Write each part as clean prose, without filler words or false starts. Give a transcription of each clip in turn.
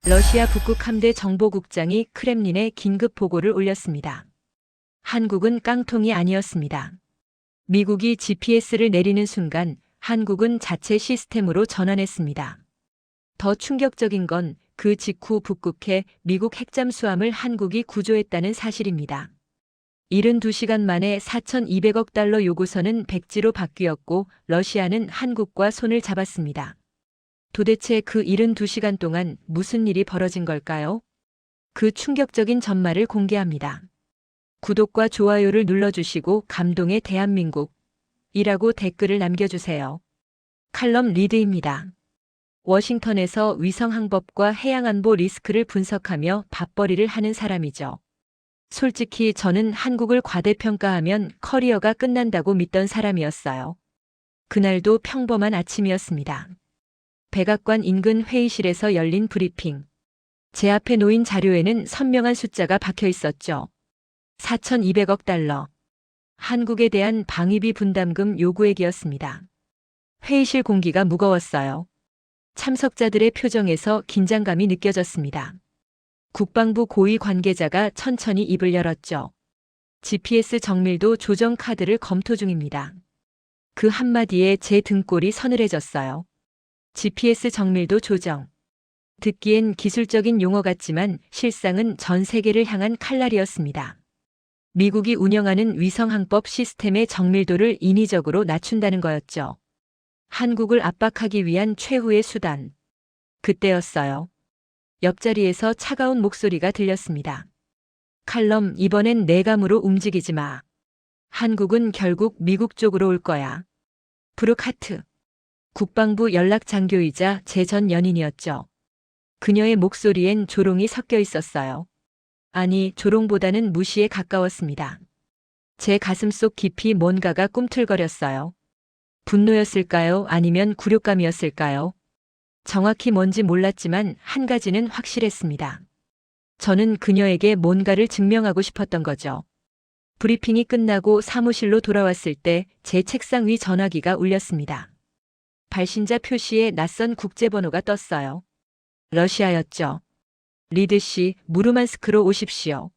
러시아 북극 함대 정보국장이 크렘린에 긴급 보고를 올렸습니다. 한국은 깡통이 아니었습니다. 미국이 GPS를 내리는 순간 한국은 자체 시스템으로 전환했습니다. 더 충격적인 건 그 직후 북극해 미국 핵잠수함을 한국이 구조했다는 사실입니다. 72시간 만에 4,200억 달러 요구서는 백지로 바뀌었고 러시아는 한국과 손을 잡았습니다. 도대체 그 72시간 동안 무슨 일이 벌어진 걸까요? 그 충격적인 전말을 공개합니다. 구독과 좋아요를 눌러주시고 감동의 대한민국이라고 댓글을 남겨주세요. 칼럼 리드입니다. 워싱턴에서 위성항법과 해양안보 리스크를 분석하며 밥벌이를 하는 사람이죠. 솔직히 저는 한국을 과대평가하면 커리어가 끝난다고 믿던 사람이었어요. 그날도 평범한 아침이었습니다. 백악관 인근 회의실에서 열린 브리핑. 제 앞에 놓인 자료에는 선명한 숫자가 박혀 있었죠. 4,200억 달러. 한국에 대한 방위비 분담금 요구액이었습니다. 회의실 공기가 무거웠어요. 참석자들의 표정에서 긴장감이 느껴졌습니다. 국방부 고위 관계자가 천천히 입을 열었죠. GPS 정밀도 조정 카드를 검토 중입니다. 그 한마디에 제 등골이 서늘해졌어요. GPS 정밀도 조정. 듣기엔 기술적인 용어 같지만 실상은 전 세계를 향한 칼날이었습니다. 미국이 운영하는 위성항법 시스템의 정밀도를 인위적으로 낮춘다는 거였죠. 한국을 압박하기 위한 최후의 수단. 그때였어요. 옆자리에서 차가운 목소리가 들렸습니다. 칼럼, 이번엔 내 감으로 움직이지 마. 한국은 결국 미국 쪽으로 올 거야. 브룩 하트. 국방부 연락장교이자 제 전 연인이었죠. 그녀의 목소리엔 조롱이 섞여 있었어요. 아니, 조롱보다는 무시에 가까웠습니다. 제 가슴속 깊이 뭔가가 꿈틀거렸어요. 분노였을까요? 아니면 굴욕감이었을까요? 정확히 뭔지 몰랐지만 한 가지는 확실했습니다. 저는 그녀에게 뭔가를 증명하고 싶었던 거죠. 브리핑이 끝나고 사무실로 돌아왔을 때 제 책상 위 전화기가 울렸습니다. 발신자 표시에 낯선 국제번호가 떴어요. 러시아였죠. 리드 씨, 무르만스크로 오십시오.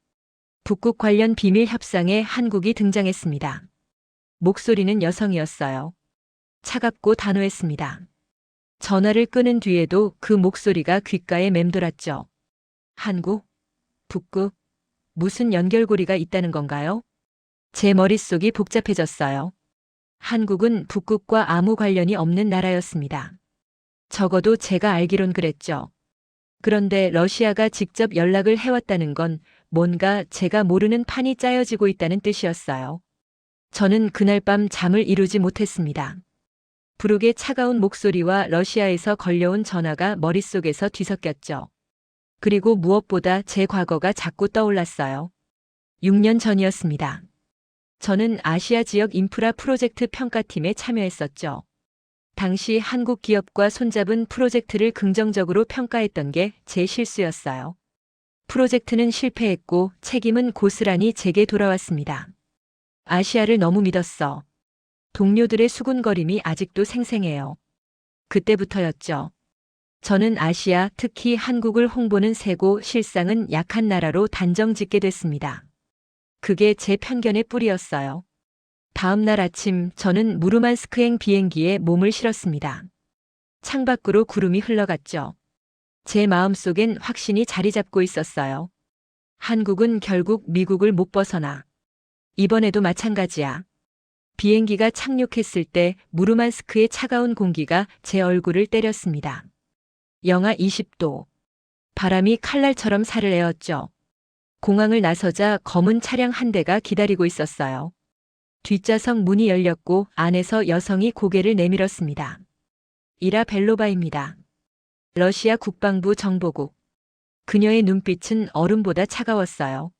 북극 관련 비밀 협상에 한국이 등장했습니다. 목소리는 여성이었어요. 차갑고 단호했습니다. 전화를 끊은 뒤에도 그 목소리가 귓가에 맴돌았죠. 한국? 북극? 무슨 연결고리가 있다는 건가요? 제 머릿속이 복잡해졌어요. 한국은 북극과 아무 관련이 없는 나라였습니다. 적어도 제가 알기론 그랬죠. 그런데 러시아가 직접 연락을 해왔다는 건 뭔가 제가 모르는 판이 짜여지고 있다는 뜻이었어요. 저는 그날 밤 잠을 이루지 못했습니다. 브룩의 차가운 목소리와 러시아에서 걸려온 전화가 머릿속에서 뒤섞였죠. 그리고 무엇보다 제 과거가 자꾸 떠올랐어요. 6년 전이었습니다. 저는 아시아 지역 인프라 프로젝트 평가팀에 참여했었죠. 당시 한국 기업과 손잡은 프로젝트를 긍정적으로 평가했던 게 제 실수였어요. 프로젝트는 실패했고 책임은 고스란히 제게 돌아왔습니다. 아시아를 너무 믿었어. 동료들의 수군거림이 아직도 생생해요. 그때부터였죠. 저는 아시아, 특히 한국을 홍보는 세고 실상은 약한 나라로 단정 짓게 됐습니다. 그게 제 편견의 뿌리였어요. 다음 날 아침 저는 무르만스크행 비행기에 몸을 실었습니다. 창밖으로 구름이 흘러갔죠. 제 마음속엔 확신이 자리 잡고 있었어요. 한국은 결국 미국을 못 벗어나. 이번에도 마찬가지야. 비행기가 착륙했을 때 무르만스크의 차가운 공기가 제 얼굴을 때렸습니다. 영하 20도. 바람이 칼날처럼 살을 에었죠. 공항을 나서자 검은 차량 한 대가 기다리고 있었어요. 뒷좌석 문이 열렸고 안에서 여성이 고개를 내밀었습니다. 이라 벨로바입니다. 러시아 국방부 정보국. 그녀의 눈빛은 얼음보다 차가웠어요.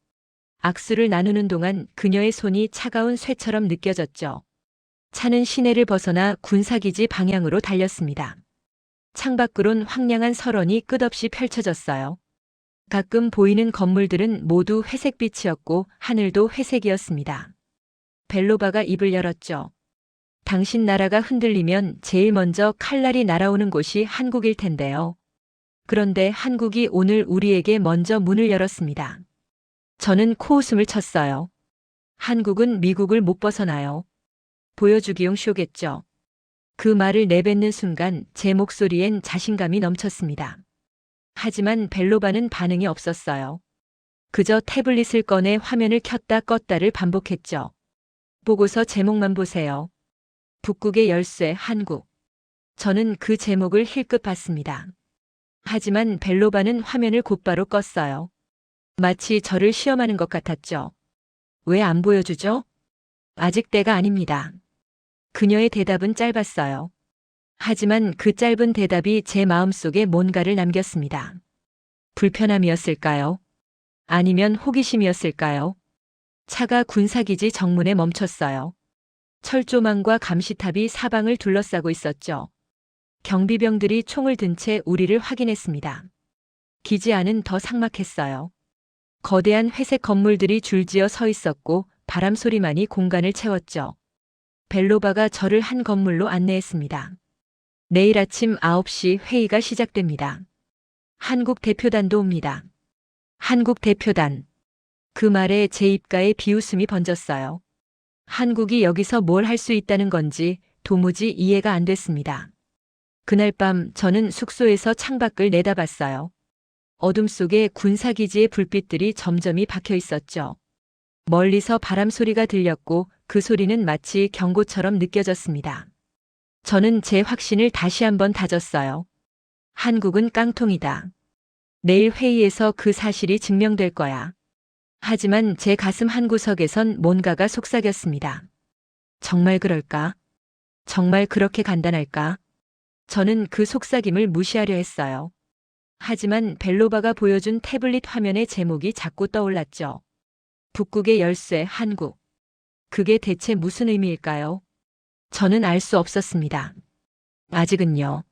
악수를 나누는 동안 그녀의 손이 차가운 쇠처럼 느껴졌죠. 차는 시내를 벗어나 군사기지 방향으로 달렸습니다. 창밖으론 황량한 설원이 끝없이 펼쳐졌어요. 가끔 보이는 건물들은 모두 회색빛이었고 하늘도 회색이었습니다. 벨로바가 입을 열었죠. 당신 나라가 흔들리면 제일 먼저 칼날이 날아오는 곳이 한국일 텐데요. 그런데 한국이 오늘 우리에게 먼저 문을 열었습니다. 저는 코웃음을 쳤어요. 한국은 미국을 못 벗어나요. 보여주기용 쇼겠죠. 그 말을 내뱉는 순간 제 목소리엔 자신감이 넘쳤습니다. 하지만 벨로바는 반응이 없었어요. 그저 태블릿을 꺼내 화면을 켰다 껐다를 반복했죠. 보고서 제목만 보세요. 북극의 열쇠 한국. 저는 그 제목을 힐끗 봤습니다. 하지만 벨로바는 화면을 곧바로 껐어요. 마치 저를 시험하는 것 같았죠. 왜 안 보여주죠? 아직 때가 아닙니다. 그녀의 대답은 짧았어요. 하지만 그 짧은 대답이 제 마음속에 뭔가를 남겼습니다. 불편함이었을까요? 아니면 호기심이었을까요? 차가 군사기지 정문에 멈췄어요. 철조망과 감시탑이 사방을 둘러싸고 있었죠. 경비병들이 총을 든 채 우리를 확인했습니다. 기지 안은 더 삭막했어요. 거대한 회색 건물들이 줄지어 서 있었고 바람 소리만이 공간을 채웠죠. 벨로바가 저를 한 건물로 안내했습니다. 내일 아침 9시 회의가 시작됩니다. 한국 대표단도 옵니다. 한국 대표단. 그 말에 제 입가에 비웃음이 번졌어요. 한국이 여기서 뭘 할 수 있다는 건지 도무지 이해가 안 됐습니다. 그날 밤 저는 숙소에서 창밖을 내다봤어요. 어둠 속에 군사기지의 불빛들이 점점이 박혀 있었죠. 멀리서 바람 소리가 들렸고 그 소리는 마치 경고처럼 느껴졌습니다. 저는 제 확신을 다시 한번 다졌어요. 한국은 깡통이다. 내일 회의에서 그 사실이 증명될 거야. 하지만 제 가슴 한구석에선 뭔가가 속삭였습니다. 정말 그럴까? 정말 그렇게 간단할까? 저는 그 속삭임을 무시하려 했어요. 하지만 벨로바가 보여준 태블릿 화면의 제목이 자꾸 떠올랐죠. 북극의 열쇠 한국. 그게 대체 무슨 의미일까요? 저는 알 수 없었습니다. 아직은요.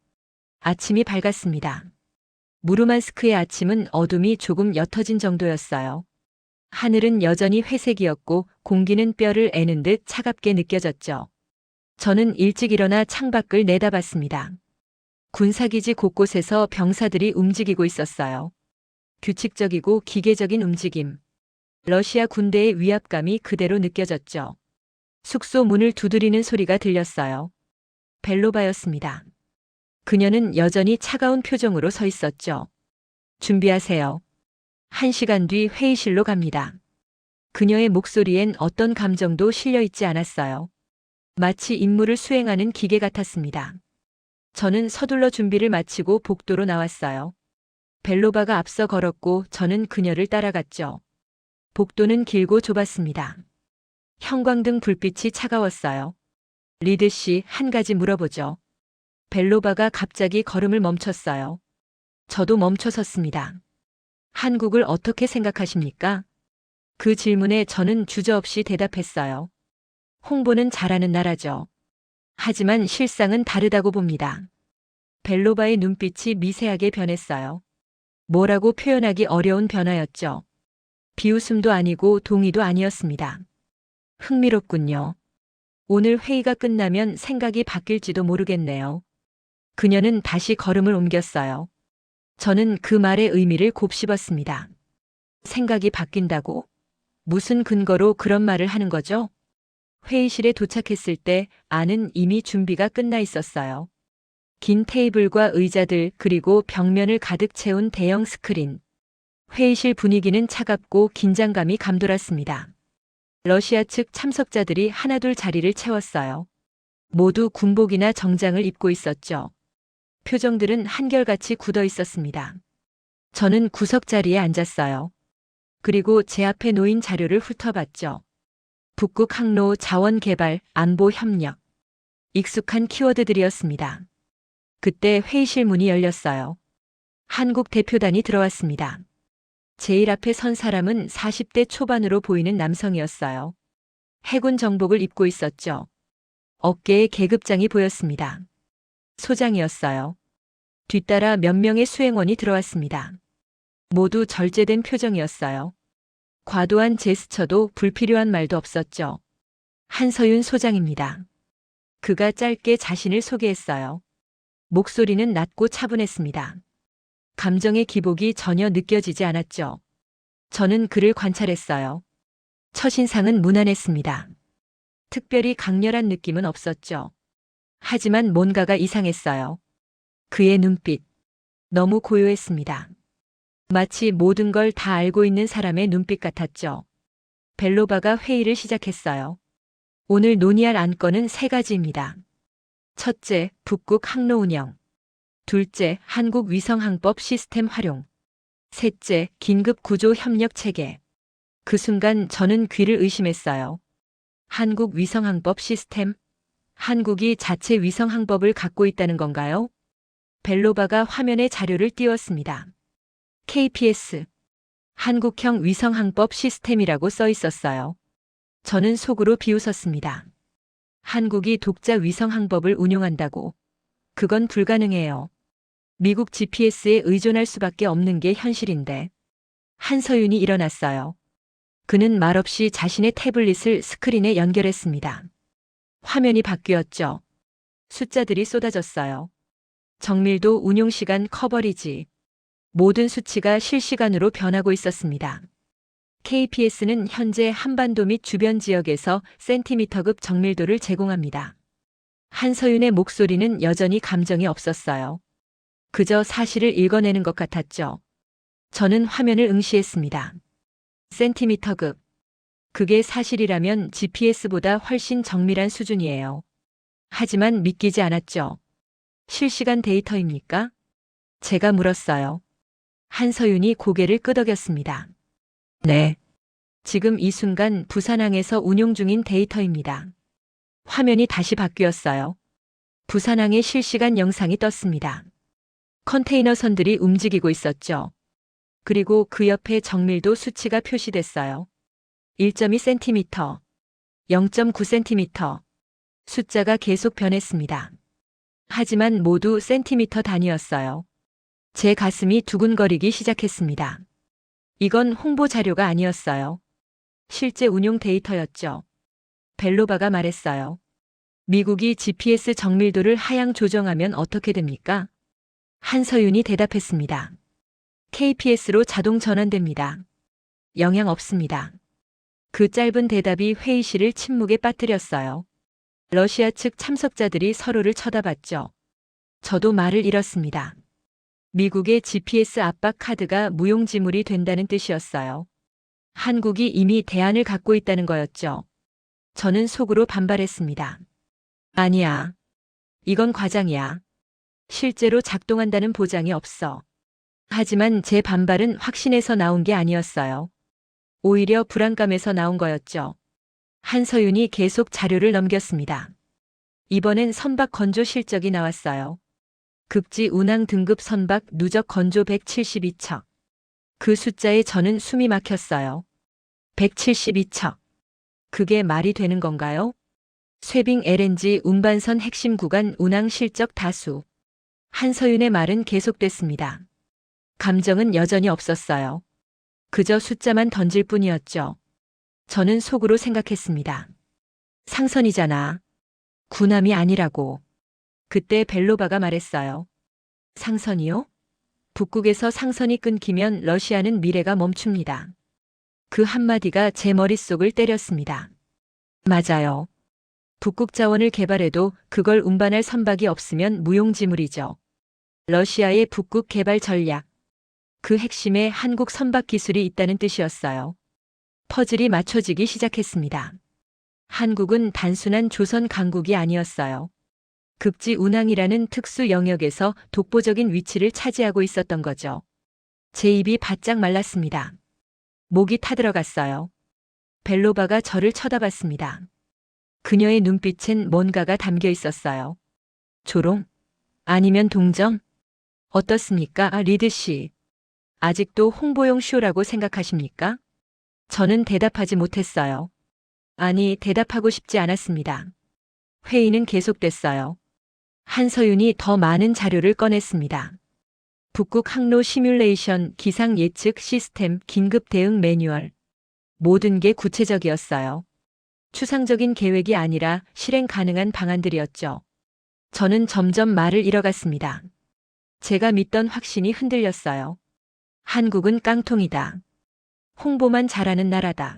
아침이 밝았습니다. 무르만스크의 아침은 어둠이 조금 옅어진 정도였어요. 하늘은 여전히 회색이었고 공기는 뼈를 애는 듯 차갑게 느껴졌죠. 저는 일찍 일어나 창밖을 내다봤습니다. 군사기지 곳곳에서 병사들이 움직이고 있었어요. 규칙적이고 기계적인 움직임. 러시아 군대의 위압감이 그대로 느껴졌죠. 숙소 문을 두드리는 소리가 들렸어요. 벨로바였습니다. 그녀는 여전히 차가운 표정으로 서 있었죠. 준비하세요. 1시간 뒤 회의실로 갑니다. 그녀의 목소리엔 어떤 감정도 실려 있지 않았어요. 마치 임무를 수행하는 기계 같았습니다. 저는 서둘러 준비를 마치고 복도로 나왔어요. 벨로바가 앞서 걸었고 저는 그녀를 따라갔죠. 복도는 길고 좁았습니다. 형광등 불빛이 차가웠어요. 리드 씨, 한 가지 물어보죠. 벨로바가 갑자기 걸음을 멈췄어요. 저도 멈춰 섰습니다. 한국을 어떻게 생각하십니까? 그 질문에 저는 주저없이 대답했어요. 홍보는 잘하는 나라죠. 하지만 실상은 다르다고 봅니다. 벨로바의 눈빛이 미세하게 변했어요. 뭐라고 표현하기 어려운 변화였죠. 비웃음도 아니고 동의도 아니었습니다. 흥미롭군요. 오늘 회의가 끝나면 생각이 바뀔지도 모르겠네요. 그녀는 다시 걸음을 옮겼어요. 저는 그 말의 의미를 곱씹었습니다. 생각이 바뀐다고? 무슨 근거로 그런 말을 하는 거죠? 회의실에 도착했을 때 안은 이미 준비가 끝나 있었어요. 긴 테이블과 의자들 그리고 벽면을 가득 채운 대형 스크린. 회의실 분위기는 차갑고 긴장감이 감돌았습니다. 러시아 측 참석자들이 하나둘 자리를 채웠어요. 모두 군복이나 정장을 입고 있었죠. 표정들은 한결같이 굳어 있었습니다. 저는 구석 자리에 앉았어요. 그리고 제 앞에 놓인 자료를 훑어봤죠. 북극 항로 자원 개발, 안보 협력. 익숙한 키워드들이었습니다. 그때 회의실 문이 열렸어요. 한국 대표단이 들어왔습니다. 제일 앞에 선 사람은 40대 초반으로 보이는 남성이었어요. 해군 정복을 입고 있었죠. 어깨에 계급장이 보였습니다. 소장이었어요. 뒤따라 몇 명의 수행원이 들어왔습니다. 모두 절제된 표정이었어요. 과도한 제스처도 불필요한 말도 없었죠. 한서윤 소장입니다. 그가 짧게 자신을 소개했어요. 목소리는 낮고 차분했습니다. 감정의 기복이 전혀 느껴지지 않았죠. 저는 그를 관찰했어요. 첫인상은 무난했습니다. 특별히 강렬한 느낌은 없었죠. 하지만 뭔가가 이상했어요. 그의 눈빛. 너무 고요했습니다. 마치 모든 걸 다 알고 있는 사람의 눈빛 같았죠. 벨로바가 회의를 시작했어요. 오늘 논의할 안건은 세 가지입니다. 첫째, 북극 항로 운영. 둘째, 한국 위성항법 시스템 활용. 셋째, 긴급 구조 협력 체계. 그 순간 저는 귀를 의심했어요. 한국 위성항법 시스템? 한국이 자체 위성항법을 갖고 있다는 건가요? 벨로바가 화면에 자료를 띄웠습니다. KPS, 한국형 위성항법 시스템이라고 써 있었어요. 저는 속으로 비웃었습니다. 한국이 독자 위성항법을 운용한다고? 그건 불가능해요. 미국 GPS에 의존할 수밖에 없는 게 현실인데. 한서윤이 일어났어요. 그는 말없이 자신의 태블릿을 스크린에 연결했습니다. 화면이 바뀌었죠. 숫자들이 쏟아졌어요. 정밀도, 운용시간, 커버리지. 모든 수치가 실시간으로 변하고 있었습니다. KPS는 현재 한반도 및 주변 지역에서 센티미터급 정밀도를 제공합니다. 한서윤의 목소리는 여전히 감정이 없었어요. 그저 사실을 읽어내는 것 같았죠. 저는 화면을 응시했습니다. 센티미터급. 그게 사실이라면 GPS보다 훨씬 정밀한 수준이에요. 하지만 믿기지 않았죠. 실시간 데이터입니까? 제가 물었어요. 한서윤이 고개를 끄덕였습니다. 네. 지금 이 순간 부산항에서 운용 중인 데이터입니다. 화면이 다시 바뀌었어요. 부산항의 실시간 영상이 떴습니다. 컨테이너 선들이 움직이고 있었죠. 그리고 그 옆에 정밀도 수치가 표시됐어요. 1.2cm, 0.9cm. 숫자가 계속 변했습니다. 하지만 모두 센티미터 단위였어요. 제 가슴이 두근거리기 시작했습니다. 이건 홍보 자료가 아니었어요. 실제 운용 데이터였죠. 벨로바가 말했어요. 미국이 GPS 정밀도를 하향 조정하면 어떻게 됩니까? 한서윤이 대답했습니다. KPS로 자동 전환됩니다. 영향 없습니다. 그 짧은 대답이 회의실을 침묵에 빠뜨렸어요. 러시아 측 참석자들이 서로를 쳐다봤죠. 저도 말을 잃었습니다. 미국의 GPS 압박 카드가 무용지물이 된다는 뜻이었어요. 한국이 이미 대안을 갖고 있다는 거였죠. 저는 속으로 반발했습니다. 아니야. 이건 과장이야. 실제로 작동한다는 보장이 없어. 하지만 제 반발은 확신에서 나온 게 아니었어요. 오히려 불안감에서 나온 거였죠. 한서윤이 계속 자료를 넘겼습니다. 이번엔 선박 건조 실적이 나왔어요. 급지 운항 등급 선박 누적 건조 172척. 그 숫자에 저는 숨이 막혔어요. 172척. 그게 말이 되는 건가요? 쇠빙 LNG 운반선 핵심 구간 운항 실적 다수. 한서윤의 말은 계속됐습니다. 감정은 여전히 없었어요. 그저 숫자만 던질 뿐이었죠. 저는 속으로 생각했습니다. 상선이잖아. 군함이 아니라고. 그때 벨로바가 말했어요. 상선이요? 북극에서 상선이 끊기면 러시아는 미래가 멈춥니다. 그 한마디가 제 머릿속을 때렸습니다. 맞아요. 북극 자원을 개발해도 그걸 운반할 선박이 없으면 무용지물이죠. 러시아의 북극 개발 전략. 그 핵심에 한국 선박 기술이 있다는 뜻이었어요. 퍼즐이 맞춰지기 시작했습니다. 한국은 단순한 조선 강국이 아니었어요. 급지 운항이라는 특수 영역에서 독보적인 위치를 차지하고 있었던 거죠. 제 입이 바짝 말랐습니다. 목이 타들어갔어요. 벨로바가 저를 쳐다봤습니다. 그녀의 눈빛엔 뭔가가 담겨 있었어요. 조롱? 아니면 동정? 어떻습니까, 리드 씨? 아직도 홍보용 쇼라고 생각하십니까? 저는 대답하지 못했어요. 아니, 대답하고 싶지 않았습니다. 회의는 계속됐어요. 한서윤이 더 많은 자료를 꺼냈습니다. 북극 항로 시뮬레이션 기상 예측 시스템 긴급 대응 매뉴얼. 모든 게 구체적이었어요. 추상적인 계획이 아니라 실행 가능한 방안들이었죠. 저는 점점 말을 잃어갔습니다. 제가 믿던 확신이 흔들렸어요. 한국은 깡통이다. 홍보만 잘하는 나라다.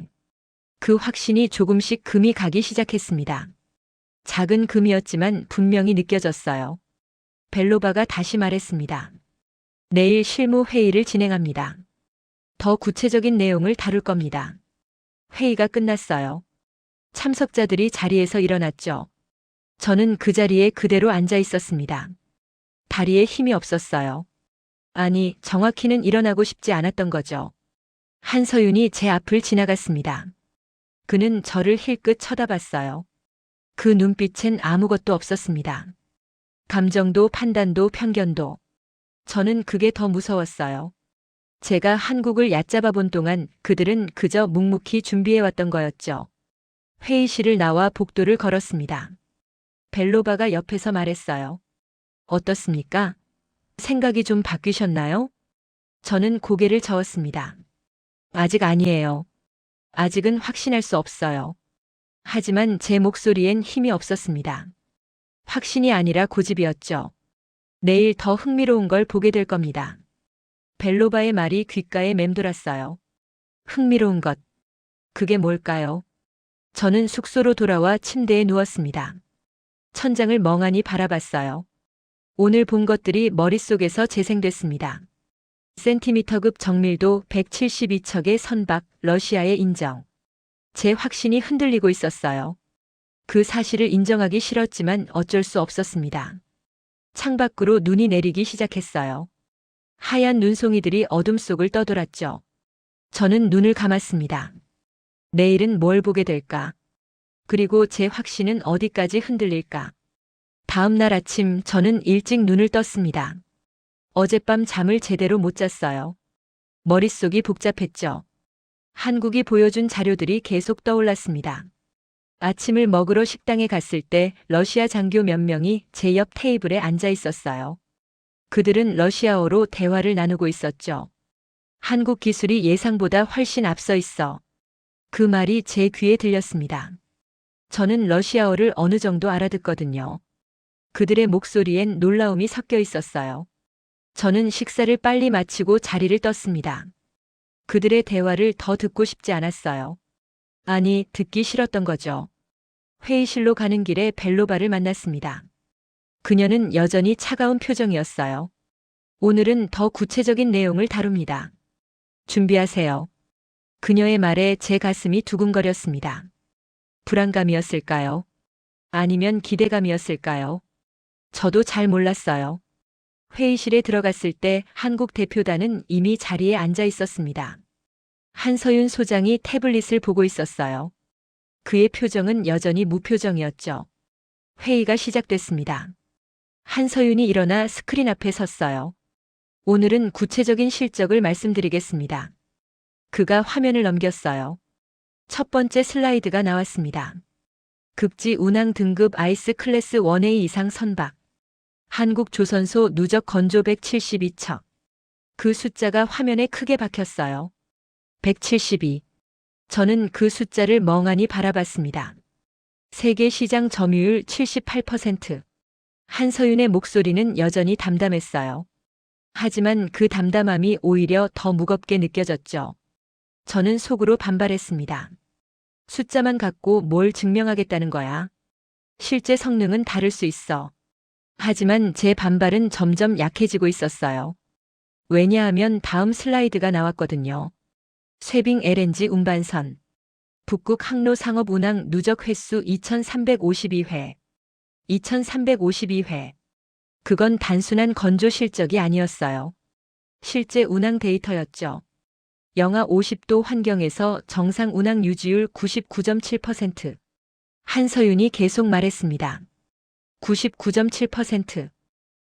그 확신이 조금씩 금이 가기 시작했습니다. 작은 금이었지만 분명히 느껴졌어요. 벨로바가 다시 말했습니다. 내일 실무 회의를 진행합니다. 더 구체적인 내용을 다룰 겁니다. 회의가 끝났어요. 참석자들이 자리에서 일어났죠. 저는 그 자리에 그대로 앉아 있었습니다. 다리에 힘이 없었어요. 아니, 정확히는 일어나고 싶지 않았던 거죠. 한서윤이 제 앞을 지나갔습니다. 그는 저를 힐끗 쳐다봤어요. 그 눈빛엔 아무것도 없었습니다. 감정도 판단도 편견도. 저는 그게 더 무서웠어요. 제가 한국을 얕잡아 본 동안 그들은 그저 묵묵히 준비해왔던 거였죠. 회의실을 나와 복도를 걸었습니다. 벨로바가 옆에서 말했어요. 어떻습니까? 생각이 좀 바뀌셨나요? 저는 고개를 저었습니다. 아직 아니에요. 아직은 확신할 수 없어요. 하지만 제 목소리엔 힘이 없었습니다. 확신이 아니라 고집이었죠. 내일 더 흥미로운 걸 보게 될 겁니다. 벨로바의 말이 귓가에 맴돌았어요. 흥미로운 것. 그게 뭘까요? 저는 숙소로 돌아와 침대에 누웠습니다. 천장을 멍하니 바라봤어요. 오늘 본 것들이 머릿속에서 재생됐습니다. 센티미터급 정밀도 172척의 선박, 러시아의 인정. 제 확신이 흔들리고 있었어요. 그 사실을 인정하기 싫었지만 어쩔 수 없었습니다. 창밖으로 눈이 내리기 시작했어요. 하얀 눈송이들이 어둠 속을 떠돌았죠. 저는 눈을 감았습니다. 내일은 뭘 보게 될까? 그리고 제 확신은 어디까지 흔들릴까? 다음 날 아침 저는 일찍 눈을 떴습니다. 어젯밤 잠을 제대로 못 잤어요. 머릿속이 복잡했죠. 한국이 보여준 자료들이 계속 떠올랐습니다. 아침을 먹으러 식당에 갔을 때 러시아 장교 몇 명이 제 옆 테이블에 앉아 있었어요. 그들은 러시아어로 대화를 나누고 있었죠. 한국 기술이 예상보다 훨씬 앞서 있어. 그 말이 제 귀에 들렸습니다. 저는 러시아어를 어느 정도 알아듣거든요. 그들의 목소리엔 놀라움이 섞여 있었어요. 저는 식사를 빨리 마치고 자리를 떴습니다. 그들의 대화를 더 듣고 싶지 않았어요. 아니, 듣기 싫었던 거죠. 회의실로 가는 길에 벨로바를 만났습니다. 그녀는 여전히 차가운 표정이었어요. 오늘은 더 구체적인 내용을 다룹니다. 준비하세요. 그녀의 말에 제 가슴이 두근거렸습니다. 불안감이었을까요? 아니면 기대감이었을까요? 저도 잘 몰랐어요. 회의실에 들어갔을 때 한국 대표단은 이미 자리에 앉아 있었습니다. 한서윤 소장이 태블릿을 보고 있었어요. 그의 표정은 여전히 무표정이었죠. 회의가 시작됐습니다. 한서윤이 일어나 스크린 앞에 섰어요. 오늘은 구체적인 실적을 말씀드리겠습니다. 그가 화면을 넘겼어요. 첫 번째 슬라이드가 나왔습니다. 급지 운항 등급 아이스 클래스 1A 이상 선박. 한국 조선소 누적 건조 172척. 그 숫자가 화면에 크게 박혔어요. 172. 저는 그 숫자를 멍하니 바라봤습니다. 세계 시장 점유율 78%. 한서윤의 목소리는 여전히 담담했어요. 하지만 그 담담함이 오히려 더 무겁게 느껴졌죠. 저는 속으로 반발했습니다. 숫자만 갖고 뭘 증명하겠다는 거야. 실제 성능은 다를 수 있어. 하지만 제 반발은 점점 약해지고 있었어요. 왜냐하면 다음 슬라이드가 나왔거든요. 쇠빙 LNG 운반선. 북극 항로 상업 운항 누적 횟수 2352회. 2352회. 그건 단순한 건조 실적이 아니었어요. 실제 운항 데이터였죠. 영하 50도 환경에서 정상 운항 유지율 99.7%. 한서윤이 계속 말했습니다. 99.7%.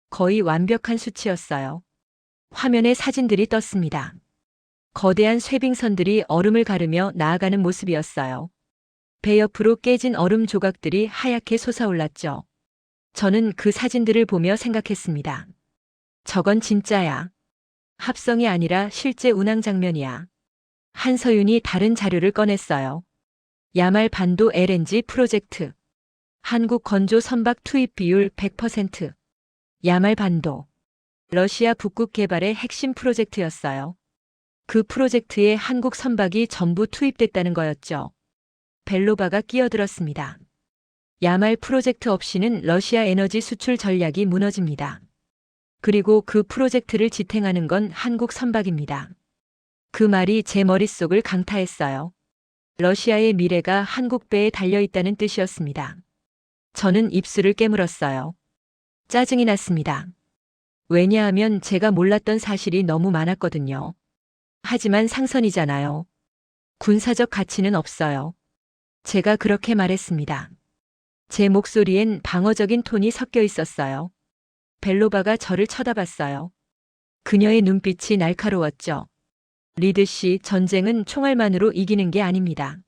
거의 완벽한 수치였어요. 화면에 사진들이 떴습니다. 거대한 쇠빙선들이 얼음을 가르며 나아가는 모습이었어요. 배 옆으로 깨진 얼음 조각들이 하얗게 솟아올랐죠. 저는 그 사진들을 보며 생각했습니다. 저건 진짜야. 합성이 아니라 실제 운항 장면이야. 한서윤이 다른 자료를 꺼냈어요. 야말 반도 LNG 프로젝트. 한국 건조 선박 투입 비율 100%. 야말 반도. 러시아 북극 개발의 핵심 프로젝트였어요. 그 프로젝트에 한국 선박이 전부 투입됐다는 거였죠. 벨로바가 끼어들었습니다. 야말 프로젝트 없이는 러시아 에너지 수출 전략이 무너집니다. 그리고 그 프로젝트를 지탱하는 건 한국 선박입니다. 그 말이 제 머릿속을 강타했어요. 러시아의 미래가 한국 배에 달려있다는 뜻이었습니다. 저는 입술을 깨물었어요. 짜증이 났습니다. 왜냐하면 제가 몰랐던 사실이 너무 많았거든요. 하지만 상선이잖아요. 군사적 가치는 없어요. 제가 그렇게 말했습니다. 제 목소리엔 방어적인 톤이 섞여 있었어요. 벨로바가 저를 쳐다봤어요. 그녀의 눈빛이 날카로웠죠. 리드 씨, 전쟁은 총알만으로 이기는 게 아닙니다.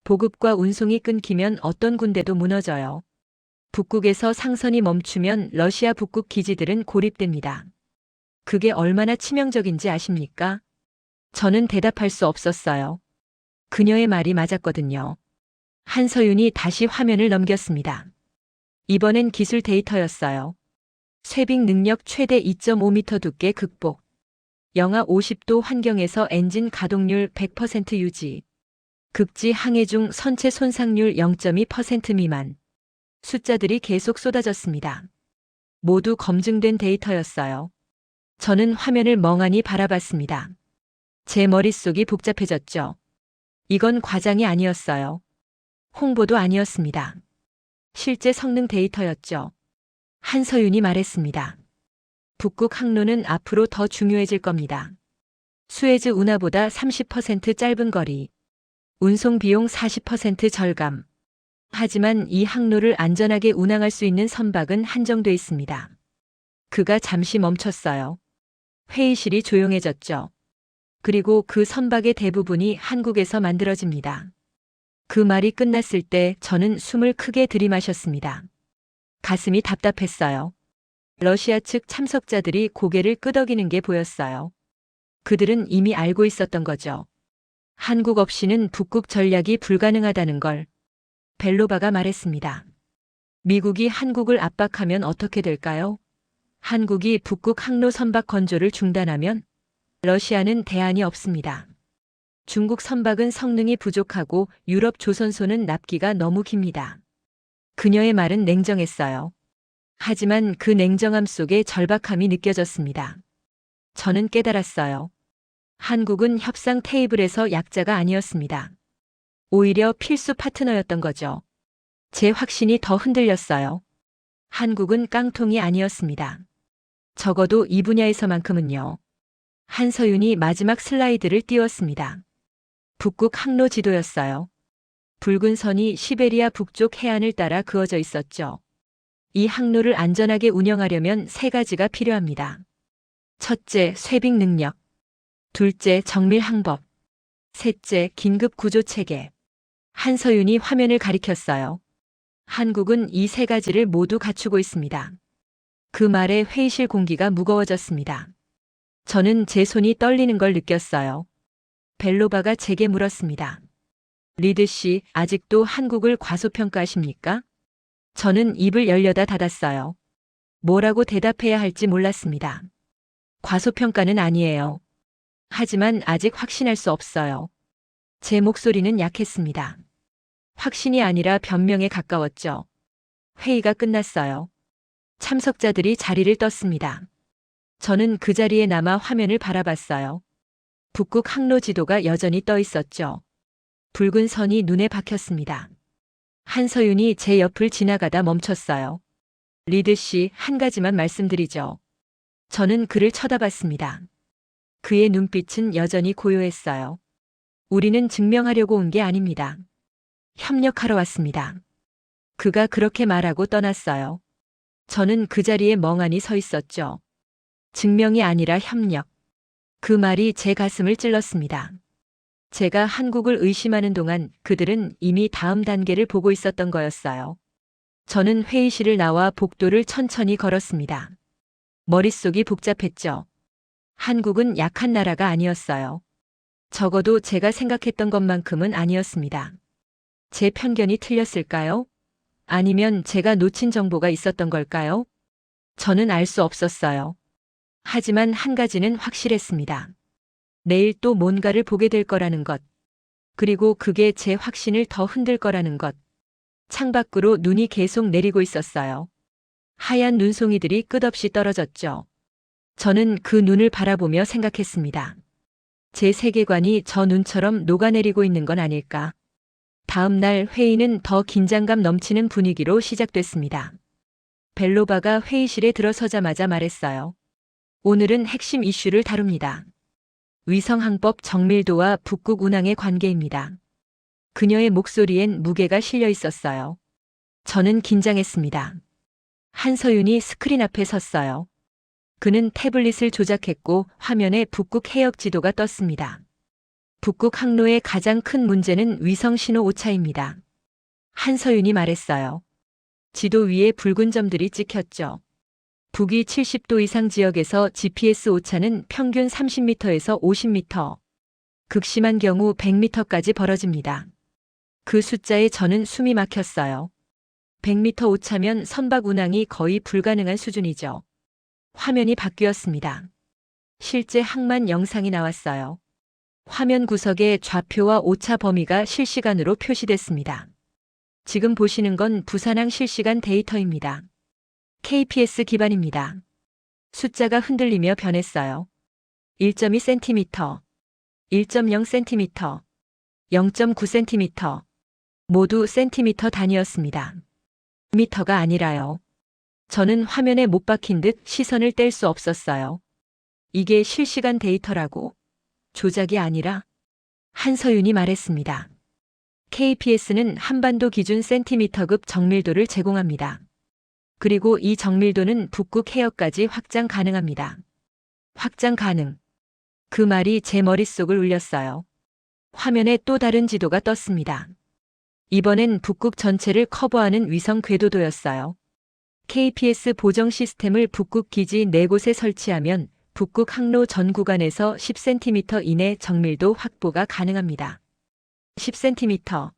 보급과 운송이 끊기면 어떤 군대도 무너져요. 북극에서 상선이 멈추면 러시아 북극 기지들은 고립됩니다. 그게 얼마나 치명적인지 아십니까? 저는 대답할 수 없었어요. 그녀의 말이 맞았거든요. 한서윤이 다시 화면을 넘겼습니다. 이번엔 기술 데이터였어요. 쇄빙 능력 최대 2.5m 두께 극복. 영하 50도 환경에서 엔진 가동률 100% 유지. 극지 항해 중 선체 손상률 0.2% 미만. 숫자들이 계속 쏟아졌습니다. 모두 검증된 데이터였어요. 저는 화면을 멍하니 바라봤습니다. 제 머릿속이 복잡해졌죠. 이건 과장이 아니었어요. 홍보도 아니었습니다. 실제 성능 데이터였죠. 한서윤이 말했습니다. 북극 항로는 앞으로 더 중요해질 겁니다. 수에즈 운하보다 30% 짧은 거리, 운송 비용 40% 절감. 하지만 이 항로를 안전하게 운항할 수 있는 선박은 한정돼 있습니다. 그가 잠시 멈췄어요. 회의실이 조용해졌죠. 그리고 그 선박의 대부분이 한국에서 만들어집니다. 그 말이 끝났을 때 저는 숨을 크게 들이마셨습니다. 가슴이 답답했어요. 러시아 측 참석자들이 고개를 끄덕이는 게 보였어요. 그들은 이미 알고 있었던 거죠. 한국 없이는 북극 전략이 불가능하다는 걸. 벨로바가 말했습니다. 미국이 한국을 압박하면 어떻게 될까요? 한국이 북극 항로 선박 건조를 중단하면 러시아는 대안이 없습니다. 중국 선박은 성능이 부족하고 유럽 조선소는 납기가 너무 깁니다. 그녀의 말은 냉정했어요. 하지만 그 냉정함 속에 절박함이 느껴졌습니다. 저는 깨달았어요. 한국은 협상 테이블에서 약자가 아니었습니다. 오히려 필수 파트너였던 거죠. 제 확신이 더 흔들렸어요. 한국은 깡통이 아니었습니다. 적어도 이 분야에서만큼은요. 한서윤이 마지막 슬라이드를 띄웠습니다. 북극 항로 지도였어요. 붉은 선이 시베리아 북쪽 해안을 따라 그어져 있었죠. 이 항로를 안전하게 운영하려면 세 가지가 필요합니다. 첫째, 쇄빙 능력. 둘째, 정밀 항법. 셋째, 긴급 구조 체계. 한서윤이 화면을 가리켰어요. 한국은 이 세 가지를 모두 갖추고 있습니다. 그 말에 회의실 공기가 무거워졌습니다. 저는 제 손이 떨리는 걸 느꼈어요. 벨로바가 제게 물었습니다. 리드 씨, 아직도 한국을 과소평가하십니까? 저는 입을 열려다 닫았어요. 뭐라고 대답해야 할지 몰랐습니다. 과소평가는 아니에요. 하지만 아직 확신할 수 없어요. 제 목소리는 약했습니다. 확신이 아니라 변명에 가까웠죠. 회의가 끝났어요. 참석자들이 자리를 떴습니다. 저는 그 자리에 남아 화면을 바라봤어요. 북극 항로 지도가 여전히 떠 있었죠. 붉은 선이 눈에 박혔습니다. 한서윤이 제 옆을 지나가다 멈췄어요. 리드 씨, 한 가지만 말씀드리죠. 저는 그를 쳐다봤습니다. 그의 눈빛은 여전히 고요했어요. 우리는 증명하려고 온 게 아닙니다. 협력하러 왔습니다. 그가 그렇게 말하고 떠났어요. 저는 그 자리에 멍하니 서 있었죠. 증명이 아니라 협력. 그 말이 제 가슴을 찔렀습니다. 제가 한국을 의심하는 동안 그들은 이미 다음 단계를 보고 있었던 거였어요. 저는 회의실을 나와 복도를 천천히 걸었습니다. 머릿속이 복잡했죠. 한국은 약한 나라가 아니었어요. 적어도 제가 생각했던 것만큼은 아니었습니다. 제 편견이 틀렸을까요? 아니면 제가 놓친 정보가 있었던 걸까요? 저는 알 수 없었어요. 하지만 한 가지는 확실했습니다. 내일 또 뭔가를 보게 될 거라는 것. 그리고 그게 제 확신을 더 흔들 거라는 것. 창밖으로 눈이 계속 내리고 있었어요. 하얀 눈송이들이 끝없이 떨어졌죠. 저는 그 눈을 바라보며 생각했습니다. 제 세계관이 저 눈처럼 녹아내리고 있는 건 아닐까. 다음 날 회의는 더 긴장감 넘치는 분위기로 시작됐습니다. 벨로바가 회의실에 들어서자마자 말했어요. 오늘은 핵심 이슈를 다룹니다. 위성항법 정밀도와 북극 운항의 관계입니다. 그녀의 목소리엔 무게가 실려 있었어요. 저는 긴장했습니다. 한서윤이 스크린 앞에 섰어요. 그는 태블릿을 조작했고 화면에 북극 해역 지도가 떴습니다. 북극 항로의 가장 큰 문제는 위성 신호 오차입니다. 한서윤이 말했어요. 지도 위에 붉은 점들이 찍혔죠. 북위 70도 이상 지역에서 GPS 오차는 평균 30m에서 50m, 극심한 경우 100m까지 벌어집니다. 그 숫자에 저는 숨이 막혔어요. 100m 오차면 선박 운항이 거의 불가능한 수준이죠. 화면이 바뀌었습니다. 실제 항만 영상이 나왔어요. 화면 구석에 좌표와 오차 범위가 실시간으로 표시됐습니다. 지금 보시는 건 부산항 실시간 데이터입니다. KPS 기반입니다. 숫자가 흔들리며 변했어요. 1.2cm, 1.0cm, 0.9cm, 모두 센티미터 단위였습니다. 미터가 아니라요. 저는 화면에 못 박힌 듯 시선을 뗄 수 없었어요. 이게 실시간 데이터라고? 조작이 아니라? 한서윤이 말했습니다. KPS는 한반도 기준 센티미터급 정밀도를 제공합니다. 그리고 이 정밀도는 북극 해역까지 확장 가능합니다. 확장 가능. 그 말이 제 머릿속을 울렸어요. 화면에 또 다른 지도가 떴습니다. 이번엔 북극 전체를 커버하는 위성 궤도도였어요. KPS 보정 시스템을 북극 기지 4곳에 설치하면 북극 항로 전 구간에서 10cm 이내 정밀도 확보가 가능합니다. 10cm.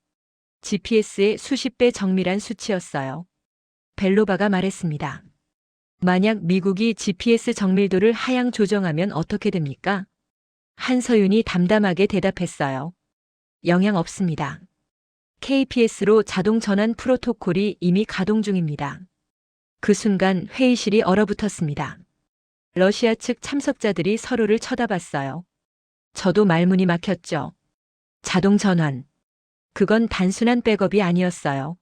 GPS의 수십 배 정밀한 수치였어요. 벨로바가 말했습니다. 만약 미국이 GPS 정밀도를 하향 조정하면 어떻게 됩니까? 한서윤이 담담하게 대답했어요. 영향 없습니다. KPS로 자동 전환 프로토콜이 이미 가동 중입니다. 그 순간 회의실이 얼어붙었습니다. 러시아 측 참석자들이 서로를 쳐다봤어요. 저도 말문이 막혔죠. 자동 전환. 그건 단순한 백업이 아니었어요.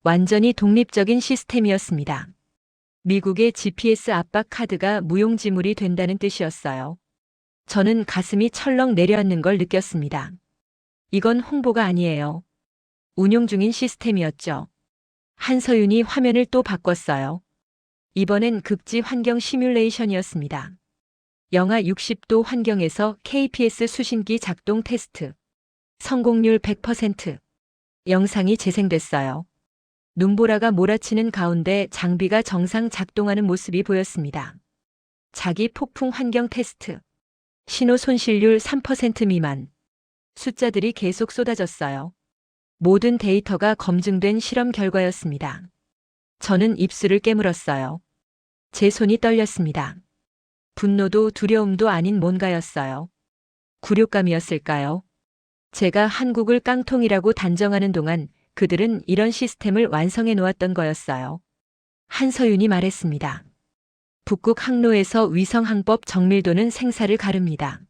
완전히 독립적인 시스템이었습니다. 미국의 GPS 압박 카드가 무용지물이 된다는 뜻이었어요. 저는 가슴이 철렁 내려앉는 걸 느꼈습니다. 이건 홍보가 아니에요. 운용 중인 시스템이었죠. 한서윤이 화면을 또 바꿨어요. 이번엔 극지 환경 시뮬레이션이었습니다. 영하 60도 환경에서 KPS 수신기 작동 테스트. 성공률 100%. 영상이 재생됐어요. 눈보라가 몰아치는 가운데 장비가 정상 작동하는 모습이 보였습니다. 자기 폭풍 환경 테스트. 신호 손실률 3% 미만. 숫자들이 계속 쏟아졌어요. 모든 데이터가 검증된 실험 결과였습니다. 저는 입술을 깨물었어요. 제 손이 떨렸습니다. 분노도 두려움도 아닌 뭔가였어요. 굴욕감이었을까요? 제가 한국을 깡통이라고 단정하는 동안 그들은 이런 시스템을 완성해 놓았던 거였어요. 한서윤이 말했습니다. 북극 항로에서 위성항법 정밀도는 생사를 가릅니다.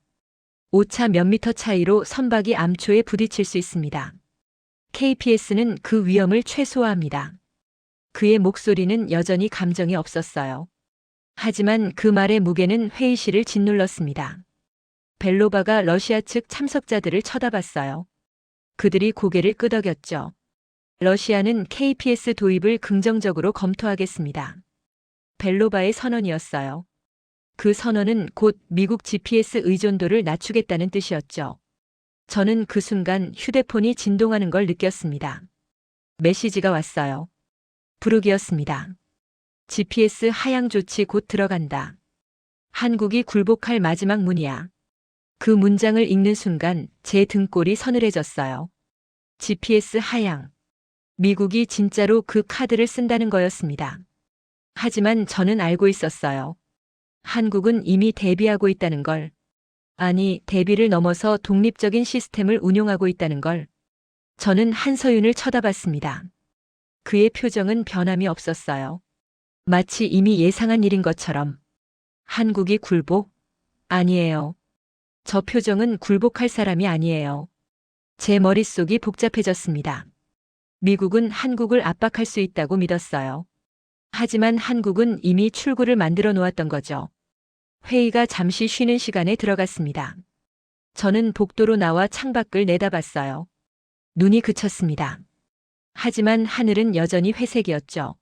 오차 몇 미터 차이로 선박이 암초에 부딪힐 수 있습니다. KPS는 그 위험을 최소화합니다. 그의 목소리는 여전히 감정이 없었어요. 하지만 그 말의 무게는 회의실을 짓눌렀습니다. 벨로바가 러시아 측 참석자들을 쳐다봤어요. 그들이 고개를 끄덕였죠. 러시아는 KPS 도입을 긍정적으로 검토하겠습니다. 벨로바의 선언이었어요. 그 선언은 곧 미국 GPS 의존도를 낮추겠다는 뜻이었죠. 저는 그 순간 휴대폰이 진동하는 걸 느꼈습니다. 메시지가 왔어요. 부르기였습니다. GPS 하향 조치 곧 들어간다. 한국이 굴복할 마지막 문이야. 그 문장을 읽는 순간 제 등골이 서늘해졌어요. GPS 하향. 미국이 진짜로 그 카드를 쓴다는 거였습니다. 하지만 저는 알고 있었어요. 한국은 이미 대비하고 있다는 걸, 아니, 대비를 넘어서 독립적인 시스템을 운용하고 있다는 걸. 저는 한서윤을 쳐다봤습니다. 그의 표정은 변함이 없었어요. 마치 이미 예상한 일인 것처럼. 한국이 굴복? 아니에요. 저 표정은 굴복할 사람이 아니에요. 제 머릿속이 복잡해졌습니다. 미국은 한국을 압박할 수 있다고 믿었어요. 하지만 한국은 이미 출구를 만들어 놓았던 거죠. 회의가 잠시 쉬는 시간에 들어갔습니다. 저는 복도로 나와 창밖을 내다봤어요. 눈이 그쳤습니다. 하지만 하늘은 여전히 회색이었죠.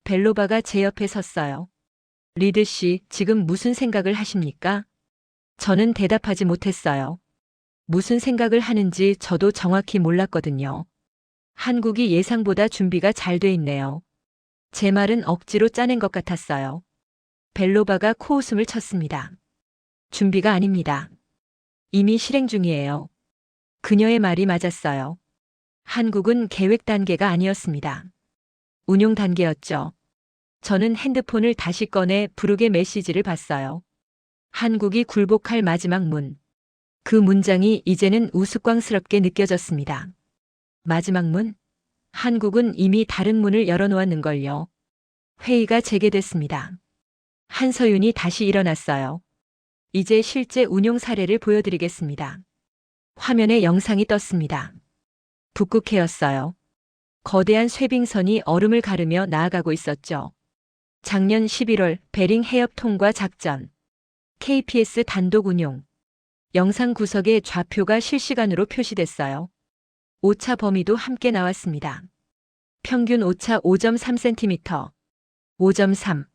벨로바가 제 옆에 섰어요. 리드 씨, 지금 무슨 생각을 하십니까? 저는 대답하지 못했어요. 무슨 생각을 하는지 저도 정확히 몰랐거든요. 한국이 예상보다 준비가 잘 돼 있네요. 제 말은 억지로 짜낸 것 같았어요. 벨로바가 코웃음을 쳤습니다. 준비가 아닙니다. 이미 실행 중이에요. 그녀의 말이 맞았어요. 한국은 계획 단계가 아니었습니다. 운용 단계였죠. 저는 핸드폰을 다시 꺼내 부르게 메시지를 봤어요. 한국이 굴복할 마지막 문. 그 문장이 이제는 우스꽝스럽게 느껴졌습니다. 마지막 문? 한국은 이미 다른 문을 열어놓았는걸요. 회의가 재개됐습니다. 한서윤이 다시 일어났어요. 이제 실제 운용 사례를 보여드리겠습니다. 화면에 영상이 떴습니다. 북극해였어요. 거대한 쇠빙선이 얼음을 가르며 나아가고 있었죠. 작년 11월 베링 해협 통과 작전. KPS 단독 운용. 영상 구석에 좌표가 실시간으로 표시됐어요. 오차 범위도 함께 나왔습니다. 평균 오차 5.3cm. 5.3.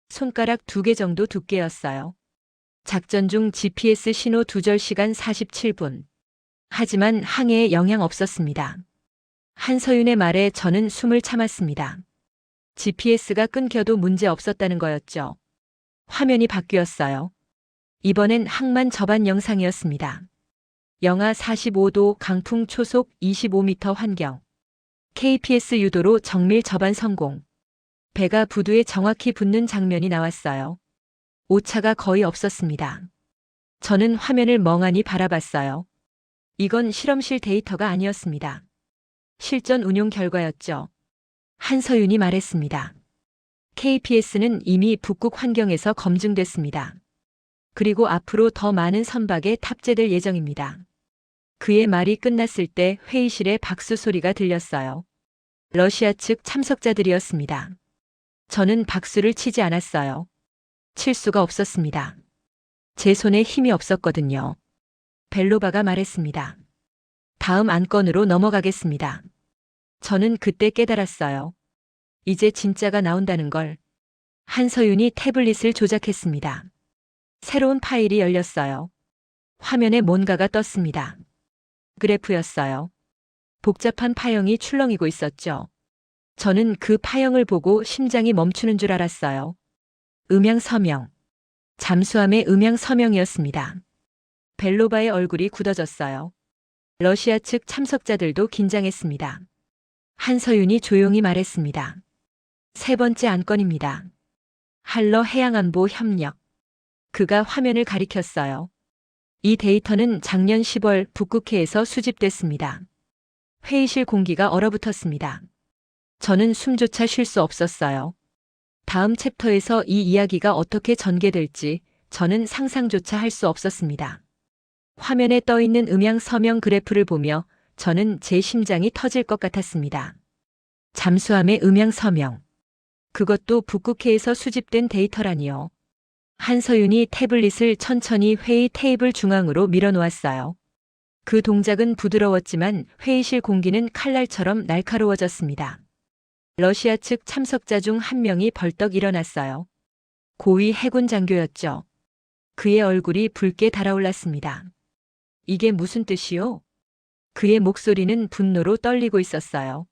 손가락 2개 정도 두께였어요. 작전 중 GPS 신호 두절 시간 47분. 하지만 항해에 영향 없었습니다. 한서윤의 말에 저는 숨을 참았습니다. GPS가 끊겨도 문제 없었다는 거였죠. 화면이 바뀌었어요. 이번엔 항만 접안 영상이었습니다. 영하 45도 강풍 초속 25m 환경. KPS 유도로 정밀 접안 성공. 배가 부두에 정확히 붙는 장면이 나왔어요. 오차가 거의 없었습니다. 저는 화면을 멍하니 바라봤어요. 이건 실험실 데이터가 아니었습니다. 실전 운용 결과였죠. 한서윤이 말했습니다. KPS는 이미 북극 환경에서 검증됐습니다. 그리고 앞으로 더 많은 선박에 탑재될 예정입니다. 그의 말이 끝났을 때 회의실에 박수 소리가 들렸어요. 러시아 측 참석자들이었습니다. 저는 박수를 치지 않았어요. 칠 수가 없었습니다. 제 손에 힘이 없었거든요. 벨로바가 말했습니다. 다음 안건으로 넘어가겠습니다. 저는 그때 깨달았어요. 이제 진짜가 나온다는 걸. 한서윤이 태블릿을 조작했습니다. 새로운 파일이 열렸어요. 화면에 뭔가가 떴습니다. 그래프였어요. 복잡한 파형이 출렁이고 있었죠. 저는 그 파형을 보고 심장이 멈추는 줄 알았어요. 음향 서명. 잠수함의 음향 서명이었습니다. 벨로바의 얼굴이 굳어졌어요. 러시아 측 참석자들도 긴장했습니다. 한서윤이 조용히 말했습니다. 세 번째 안건입니다. 한러 해양안보 협력. 그가 화면을 가리켰어요. 이 데이터는 작년 10월 북극해에서 수집됐습니다. 회의실 공기가 얼어붙었습니다. 저는 숨조차 쉴 수 없었어요. 다음 챕터에서 이 이야기가 어떻게 전개될지 저는 상상조차 할 수 없었습니다. 화면에 떠 있는 음향 서명 그래프를 보며 저는 제 심장이 터질 것 같았습니다. 잠수함의 음향 서명. 그것도 북극해에서 수집된 데이터라니요. 한서윤이 태블릿을 천천히 회의 테이블 중앙으로 밀어놓았어요. 그 동작은 부드러웠지만 회의실 공기는 칼날처럼 날카로워졌습니다. 러시아 측 참석자 중 한 명이 벌떡 일어났어요. 고위 해군 장교였죠. 그의 얼굴이 붉게 달아올랐습니다. 이게 무슨 뜻이요? 그의 목소리는 분노로 떨리고 있었어요.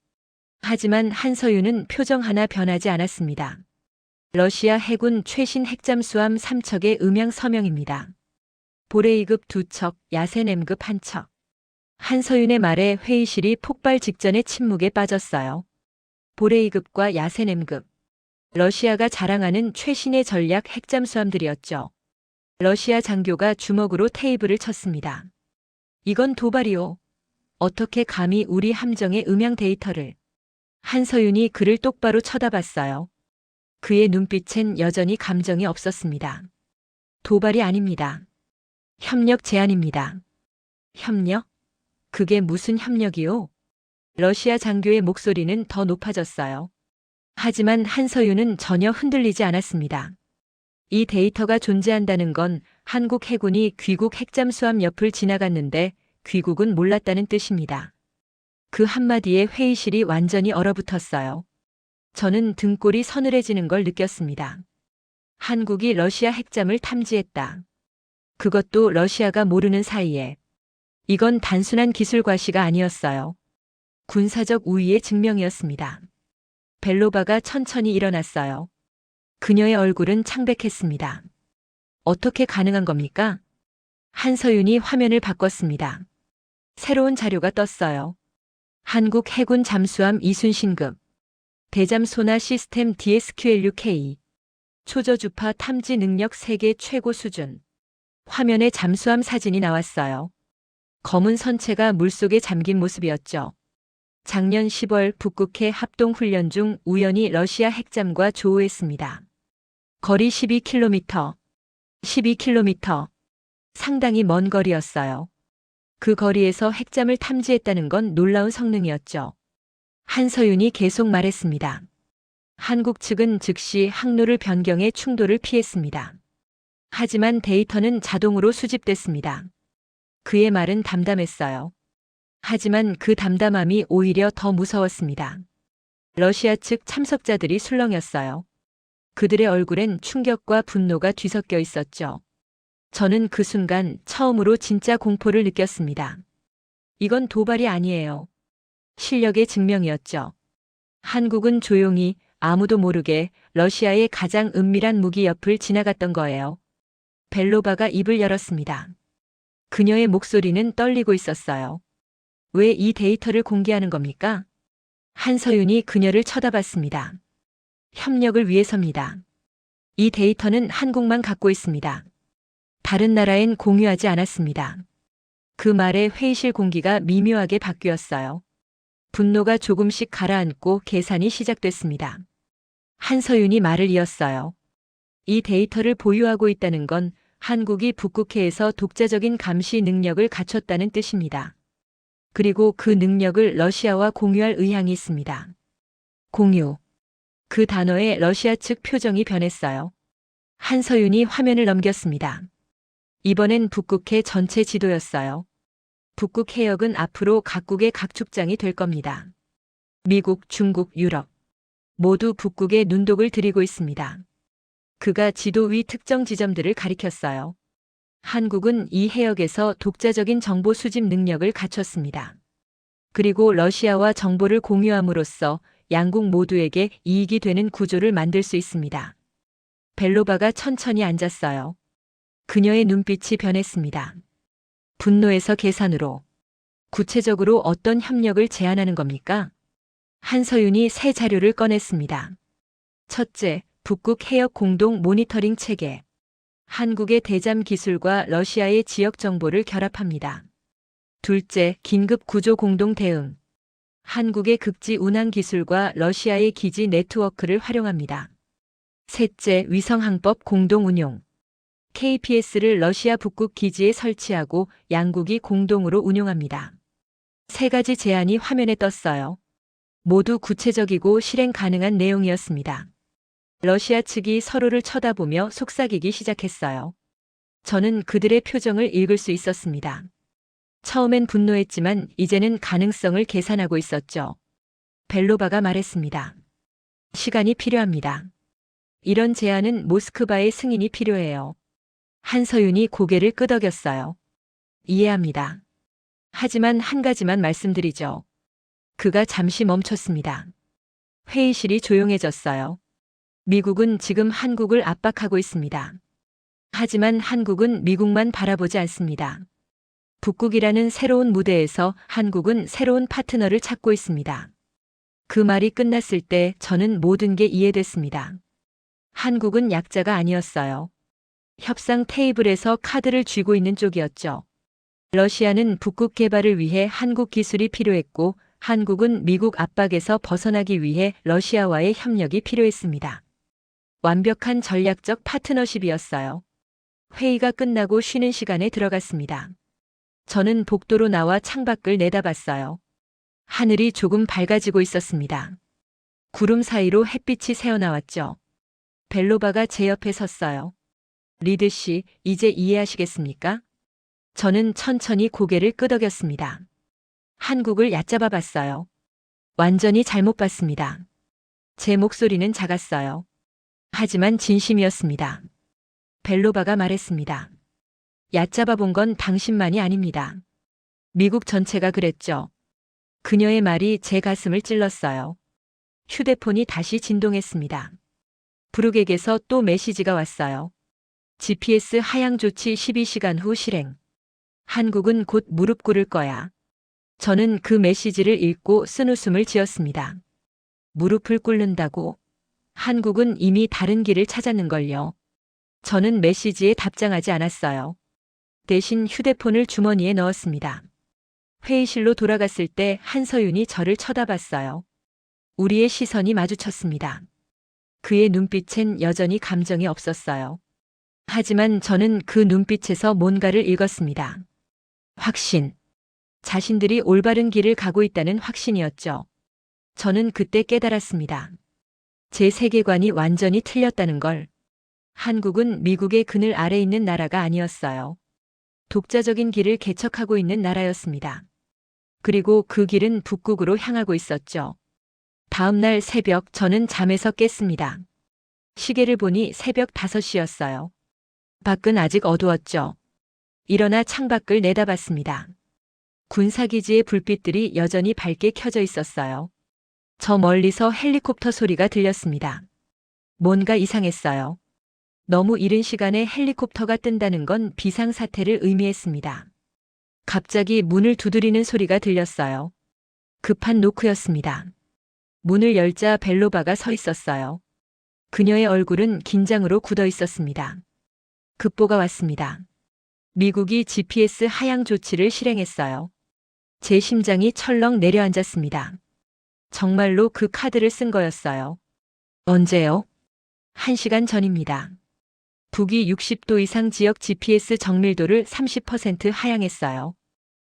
하지만 한서윤은 표정 하나 변하지 않았습니다. 러시아 해군 최신 핵잠수함 3척의 음향 서명입니다. 보레이급 2척, 야센엠급 1척. 한서윤의 말에 회의실이 폭발 직전의 침묵에 빠졌어요. 보레이급과 야센엠급. 러시아가 자랑하는 최신의 전략 핵잠수함들이었죠. 러시아 장교가 주먹으로 테이블을 쳤습니다. 이건 도발이오. 어떻게 감히 우리 함정의 음향 데이터를. 한서윤이 그를 똑바로 쳐다봤어요. 그의 눈빛엔 여전히 감정이 없었습니다. 도발이 아닙니다. 협력 제안입니다. 협력? 그게 무슨 협력이오? 러시아 장교의 목소리는 더 높아졌어요. 하지만 한서윤은 전혀 흔들리지 않았습니다. 이 데이터가 존재한다는 건 한국 해군이 귀국 핵잠수함 옆을 지나갔는데 귀국은 몰랐다는 뜻입니다. 그 한마디에 회의실이 완전히 얼어붙었어요. 저는 등골이 서늘해지는 걸 느꼈습니다. 한국이 러시아 핵잠을 탐지했다. 그것도 러시아가 모르는 사이에. 이건 단순한 기술 과시가 아니었어요. 군사적 우위의 증명이었습니다. 벨로바가 천천히 일어났어요. 그녀의 얼굴은 창백했습니다. 어떻게 가능한 겁니까? 한서윤이 화면을 바꿨습니다. 새로운 자료가 떴어요. 한국 해군 잠수함 이순신급, 대잠 소나 시스템 DSQLUK, 초저주파 탐지 능력 세계 최고 수준. 화면에 잠수함 사진이 나왔어요. 검은 선체가 물속에 잠긴 모습이었죠. 작년 10월 북극해 합동훈련 중 우연히 러시아 핵잠과 조우했습니다. 거리 12km. 12km. 상당히 먼 거리였어요. 그 거리에서 핵잠을 탐지했다는 건 놀라운 성능이었죠. 한서윤이 계속 말했습니다. 한국 측은 즉시 항로를 변경해 충돌을 피했습니다. 하지만 데이터는 자동으로 수집됐습니다. 그의 말은 담담했어요. 하지만 그 담담함이 오히려 더 무서웠습니다. 러시아 측 참석자들이 술렁였어요. 그들의 얼굴엔 충격과 분노가 뒤섞여 있었죠. 저는 그 순간 처음으로 진짜 공포를 느꼈습니다. 이건 도발이 아니에요. 실력의 증명이었죠. 한국은 조용히 아무도 모르게 러시아의 가장 은밀한 무기 옆을 지나갔던 거예요. 벨로바가 입을 열었습니다. 그녀의 목소리는 떨리고 있었어요. 왜 이 데이터를 공개하는 겁니까? 한서윤이 그녀를 쳐다봤습니다. 협력을 위해서입니다. 이 데이터는 한국만 갖고 있습니다. 다른 나라엔 공유하지 않았습니다. 그 말에 회의실 공기가 미묘하게 바뀌었어요. 분노가 조금씩 가라앉고 계산이 시작됐습니다. 한서윤이 말을 이었어요. 이 데이터를 보유하고 있다는 건 한국이 북극해에서 독자적인 감시 능력을 갖췄다는 뜻입니다. 그리고 그 능력을 러시아와 공유할 의향이 있습니다. 공유. 그 단어에 러시아 측 표정이 변했어요. 한서윤이 화면을 넘겼습니다. 이번엔 북극해 전체 지도였어요. 북극 해역은 앞으로 각국의 각축장이 될 겁니다. 미국, 중국, 유럽. 모두 북극에 눈독을 들이고 있습니다. 그가 지도 위 특정 지점들을 가리켰어요. 한국은 이 해역에서 독자적인 정보 수집 능력을 갖췄습니다. 그리고 러시아와 정보를 공유함으로써 양국 모두에게 이익이 되는 구조를 만들 수 있습니다. 벨로바가 천천히 앉았어요. 그녀의 눈빛이 변했습니다. 분노에서 계산으로. 구체적으로 어떤 협력을 제안하는 겁니까? 한서윤이 새 자료를 꺼냈습니다. 첫째, 북극 해역 공동 모니터링 체계. 한국의 대잠 기술과 러시아의 지역 정보를 결합합니다. 둘째, 긴급 구조 공동 대응. 한국의 극지 운항 기술과 러시아의 기지 네트워크를 활용합니다. 셋째, 위성항법 공동 운용. KPS를 러시아 북극 기지에 설치하고 양국이 공동으로 운용합니다. 세 가지 제안이 화면에 떴어요. 모두 구체적이고 실행 가능한 내용이었습니다. 러시아 측이 서로를 쳐다보며 속삭이기 시작했어요. 저는 그들의 표정을 읽을 수 있었습니다. 처음엔 분노했지만 이제는 가능성을 계산하고 있었죠. 벨로바가 말했습니다. 시간이 필요합니다. 이런 제안은 모스크바의 승인이 필요해요. 한서윤이 고개를 끄덕였어요. 이해합니다. 하지만 한 가지만 말씀드리죠. 그가 잠시 멈췄습니다. 회의실이 조용해졌어요. 미국은 지금 한국을 압박하고 있습니다. 하지만 한국은 미국만 바라보지 않습니다. 북극이라는 새로운 무대에서 한국은 새로운 파트너를 찾고 있습니다. 그 말이 끝났을 때 저는 모든 게 이해됐습니다. 한국은 약자가 아니었어요. 협상 테이블에서 카드를 쥐고 있는 쪽이었죠. 러시아는 북극 개발을 위해 한국 기술이 필요했고 한국은 미국 압박에서 벗어나기 위해 러시아와의 협력이 필요했습니다. 완벽한 전략적 파트너십이었어요. 회의가 끝나고 쉬는 시간에 들어갔습니다. 저는 복도로 나와 창밖을 내다봤어요. 하늘이 조금 밝아지고 있었습니다. 구름 사이로 햇빛이 새어나왔죠. 벨로바가 제 옆에 섰어요. 리드 씨, 이제 이해하시겠습니까? 저는 천천히 고개를 끄덕였습니다. 한국을 얕잡아 봤어요. 완전히 잘못 봤습니다. 제 목소리는 작았어요. 하지만 진심이었습니다. 벨로바가 말했습니다. 얕잡아 본 건 당신만이 아닙니다. 미국 전체가 그랬죠. 그녀의 말이 제 가슴을 찔렀어요. 휴대폰이 다시 진동했습니다. 브룩에게서 또 메시지가 왔어요. GPS 하향 조치 12시간 후 실행. 한국은 곧 무릎 꿇을 거야. 저는 그 메시지를 읽고 쓴웃음을 지었습니다. 무릎을 꿇는다고? 한국은 이미 다른 길을 찾았는걸요. 저는 메시지에 답장하지 않았어요. 대신 휴대폰을 주머니에 넣었습니다. 회의실로 돌아갔을 때 한서윤이 저를 쳐다봤어요. 우리의 시선이 마주쳤습니다. 그의 눈빛엔 여전히 감정이 없었어요. 하지만 저는 그 눈빛에서 뭔가를 읽었습니다. 확신. 자신들이 올바른 길을 가고 있다는 확신이었죠. 저는 그때 깨달았습니다. 제 세계관이 완전히 틀렸다는 걸. 한국은 미국의 그늘 아래 있는 나라가 아니었어요. 독자적인 길을 개척하고 있는 나라였습니다. 그리고 그 길은 북극으로 향하고 있었죠. 다음 날 새벽 저는 잠에서 깼습니다. 시계를 보니 새벽 5시였어요. 밖은 아직 어두웠죠. 일어나 창밖을 내다봤습니다. 군사기지의 불빛들이 여전히 밝게 켜져 있었어요. 저 멀리서 헬리콥터 소리가 들렸습니다. 뭔가 이상했어요. 너무 이른 시간에 헬리콥터가 뜬다는 건 비상사태를 의미했습니다. 갑자기 문을 두드리는 소리가 들렸어요. 급한 노크였습니다. 문을 열자 벨로바가 서 있었어요. 그녀의 얼굴은 긴장으로 굳어 있었습니다. 급보가 왔습니다. 미국이 GPS 하향 조치를 실행했어요. 제 심장이 철렁 내려앉았습니다. 정말로 그 카드를 쓴 거였어요. 언제요? 1시간 전입니다. 북위 60도 이상 지역 GPS 정밀도를 30% 하향했어요.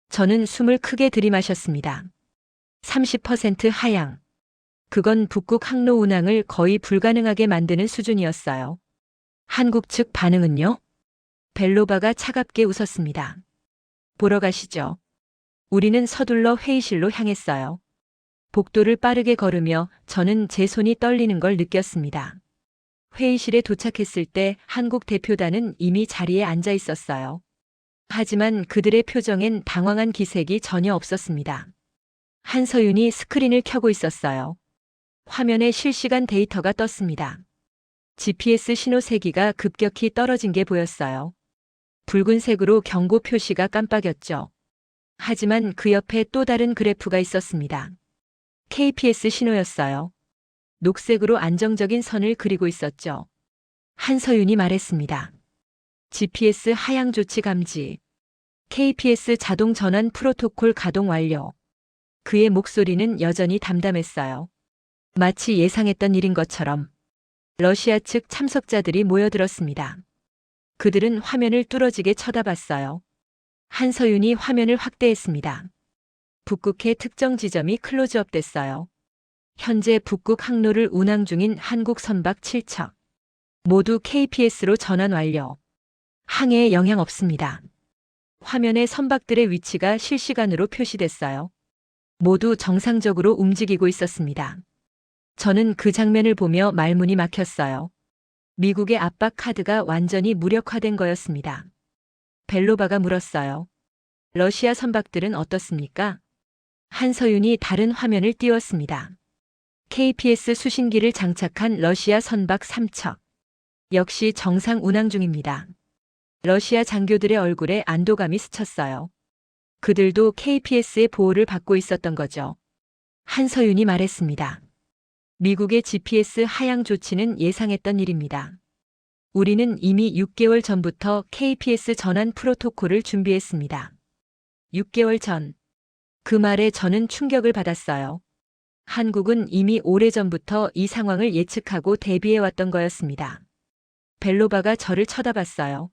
저는 숨을 크게 들이마셨습니다. 30% 하향. 그건 북극 항로 운항을 거의 불가능하게 만드는 수준이었어요. 한국 측 반응은요? 벨로바가 차갑게 웃었습니다. 보러 가시죠. 우리는 서둘러 회의실로 향했어요. 복도를 빠르게 걸으며 저는 제 손이 떨리는 걸 느꼈습니다. 회의실에 도착했을 때 한국 대표단은 이미 자리에 앉아 있었어요. 하지만 그들의 표정엔 당황한 기색이 전혀 없었습니다. 한서윤이 스크린을 켜고 있었어요. 화면에 실시간 데이터가 떴습니다. GPS 신호 세기가 급격히 떨어진 게 보였어요. 붉은색으로 경고 표시가 깜빡였죠. 하지만 그 옆에 또 다른 그래프가 있었습니다. KPS 신호였어요. 녹색으로 안정적인 선을 그리고 있었죠. 한서윤이 말했습니다. GPS 하향 조치 감지. KPS 자동 전환 프로토콜 가동 완료. 그의 목소리는 여전히 담담했어요. 마치 예상했던 일인 것처럼. 러시아 측 참석자들이 모여들었습니다. 그들은 화면을 뚫어지게 쳐다봤어요. 한서윤이 화면을 확대했습니다. 북극해 특정 지점이 클로즈업 됐어요. 현재 북극 항로를 운항 중인 한국 선박 7척. 모두 KPS로 전환 완료. 항해에 영향 없습니다. 화면에 선박들의 위치가 실시간으로 표시됐어요. 모두 정상적으로 움직이고 있었습니다. 저는 그 장면을 보며 말문이 막혔어요. 미국의 압박 카드가 완전히 무력화된 거였습니다. 벨로바가 물었어요. 러시아 선박들은 어떻습니까? 한서윤이 다른 화면을 띄웠습니다. KPS 수신기를 장착한 러시아 선박 3척. 역시 정상 운항 중입니다. 러시아 장교들의 얼굴에 안도감이 스쳤어요. 그들도 KPS의 보호를 받고 있었던 거죠. 한서윤이 말했습니다. 미국의 GPS 하향 조치는 예상했던 일입니다. 우리는 이미 6개월 전부터 KPS 전환 프로토콜을 준비했습니다. 6개월 전. 그 말에 저는 충격을 받았어요. 한국은 이미 오래전부터 이 상황을 예측하고 대비해왔던 거였습니다. 벨로바가 저를 쳐다봤어요.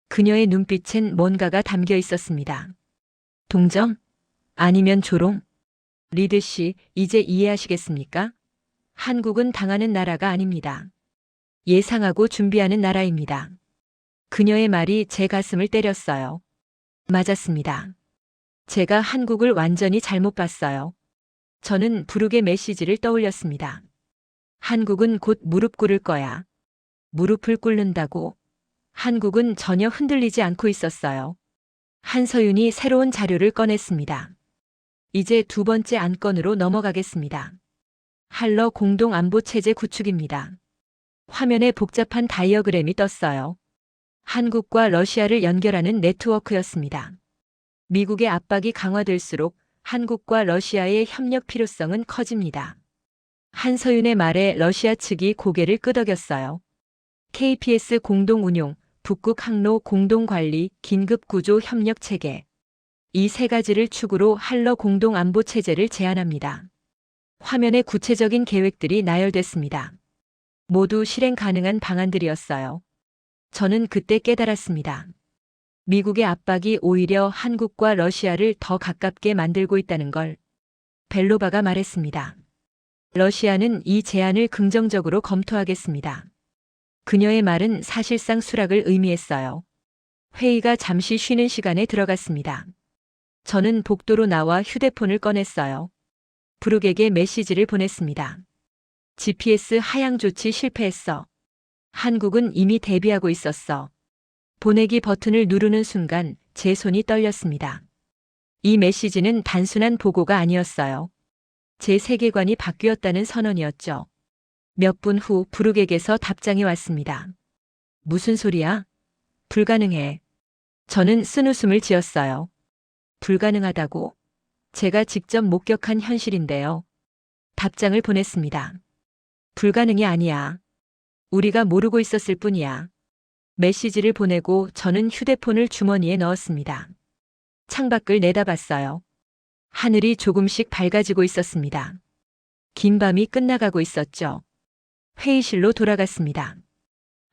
그녀의 눈빛엔 뭔가가 담겨 있었습니다. 동정? 아니면 조롱? 리드 씨, 이제 이해하시겠습니까? 한국은 당하는 나라가 아닙니다. 예상하고 준비하는 나라입니다. 그녀의 말이 제 가슴을 때렸어요. 맞았습니다. 제가 한국을 완전히 잘못 봤어요. 저는 부르게 메시지를 떠올렸습니다. 한국은 곧 무릎 꿇을 거야. 무릎을 꿇는다고. 한국은 전혀 흔들리지 않고 있었어요. 한서윤이 새로운 자료를 꺼냈습니다. 이제 두 번째 안건으로 넘어가겠습니다. 한러 공동안보체제 구축입니다. 화면에 복잡한 다이어그램이 떴어요. 한국과 러시아를 연결하는 네트워크였습니다. 미국의 압박이 강화될수록 한국과 러시아의 협력 필요성은 커집니다. 한서윤의 말에 러시아 측이 고개를 끄덕였어요. KPS 공동운용, 북극 항로 공동관리, 긴급구조 협력체계. 이 세 가지를 축으로 한러 공동안보체제를 제안합니다. 화면에 구체적인 계획들이 나열됐습니다. 모두 실행 가능한 방안들이었어요. 저는 그때 깨달았습니다. 미국의 압박이 오히려 한국과 러시아를 더 가깝게 만들고 있다는 걸. 벨로바가 말했습니다. 러시아는 이 제안을 긍정적으로 검토하겠습니다. 그녀의 말은 사실상 수락을 의미했어요. 회의가 잠시 쉬는 시간에 들어갔습니다. 저는 복도로 나와 휴대폰을 꺼냈어요. 브룩에게 메시지를 보냈습니다. GPS 하향 조치 실패했어. 한국은 이미 대비하고 있었어. 보내기 버튼을 누르는 순간 제 손이 떨렸습니다. 이 메시지는 단순한 보고가 아니었어요. 제 세계관이 바뀌었다는 선언이었죠. 몇 분 후 브룩에게서 답장이 왔습니다. 무슨 소리야? 불가능해. 저는 쓴웃음을 지었어요. 불가능하다고? 제가 직접 목격한 현실인데요. 답장을 보냈습니다. 불가능이 아니야. 우리가 모르고 있었을 뿐이야. 메시지를 보내고 저는 휴대폰을 주머니에 넣었습니다. 창밖을 내다봤어요. 하늘이 조금씩 밝아지고 있었습니다. 긴 밤이 끝나가고 있었죠. 회의실로 돌아갔습니다.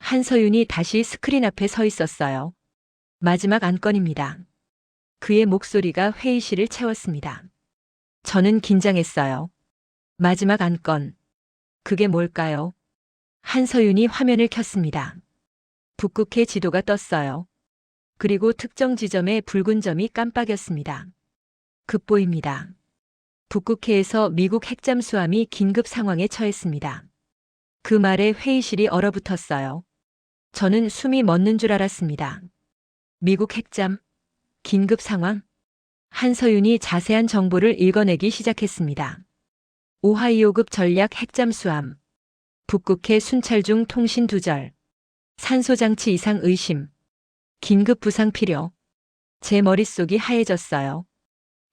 한서윤이 다시 스크린 앞에 서 있었어요. 마지막 안건입니다. 그의 목소리가 회의실을 채웠습니다. 저는 긴장했어요. 마지막 안건. 그게 뭘까요? 한서윤이 화면을 켰습니다. 북극해 지도가 떴어요. 그리고 특정 지점에 붉은 점이 깜빡였습니다. 급보입니다. 북극해에서 미국 핵잠수함이 긴급 상황에 처했습니다. 그 말에 회의실이 얼어붙었어요. 저는 숨이 멎는 줄 알았습니다. 미국 핵잠? 긴급 상황? 한서윤이 자세한 정보를 읽어내기 시작했습니다. 오하이오급 전략 핵잠수함. 북극해 순찰 중 통신 두절. 산소장치 이상 의심. 긴급 부상 필요. 제 머릿속이 하얘졌어요.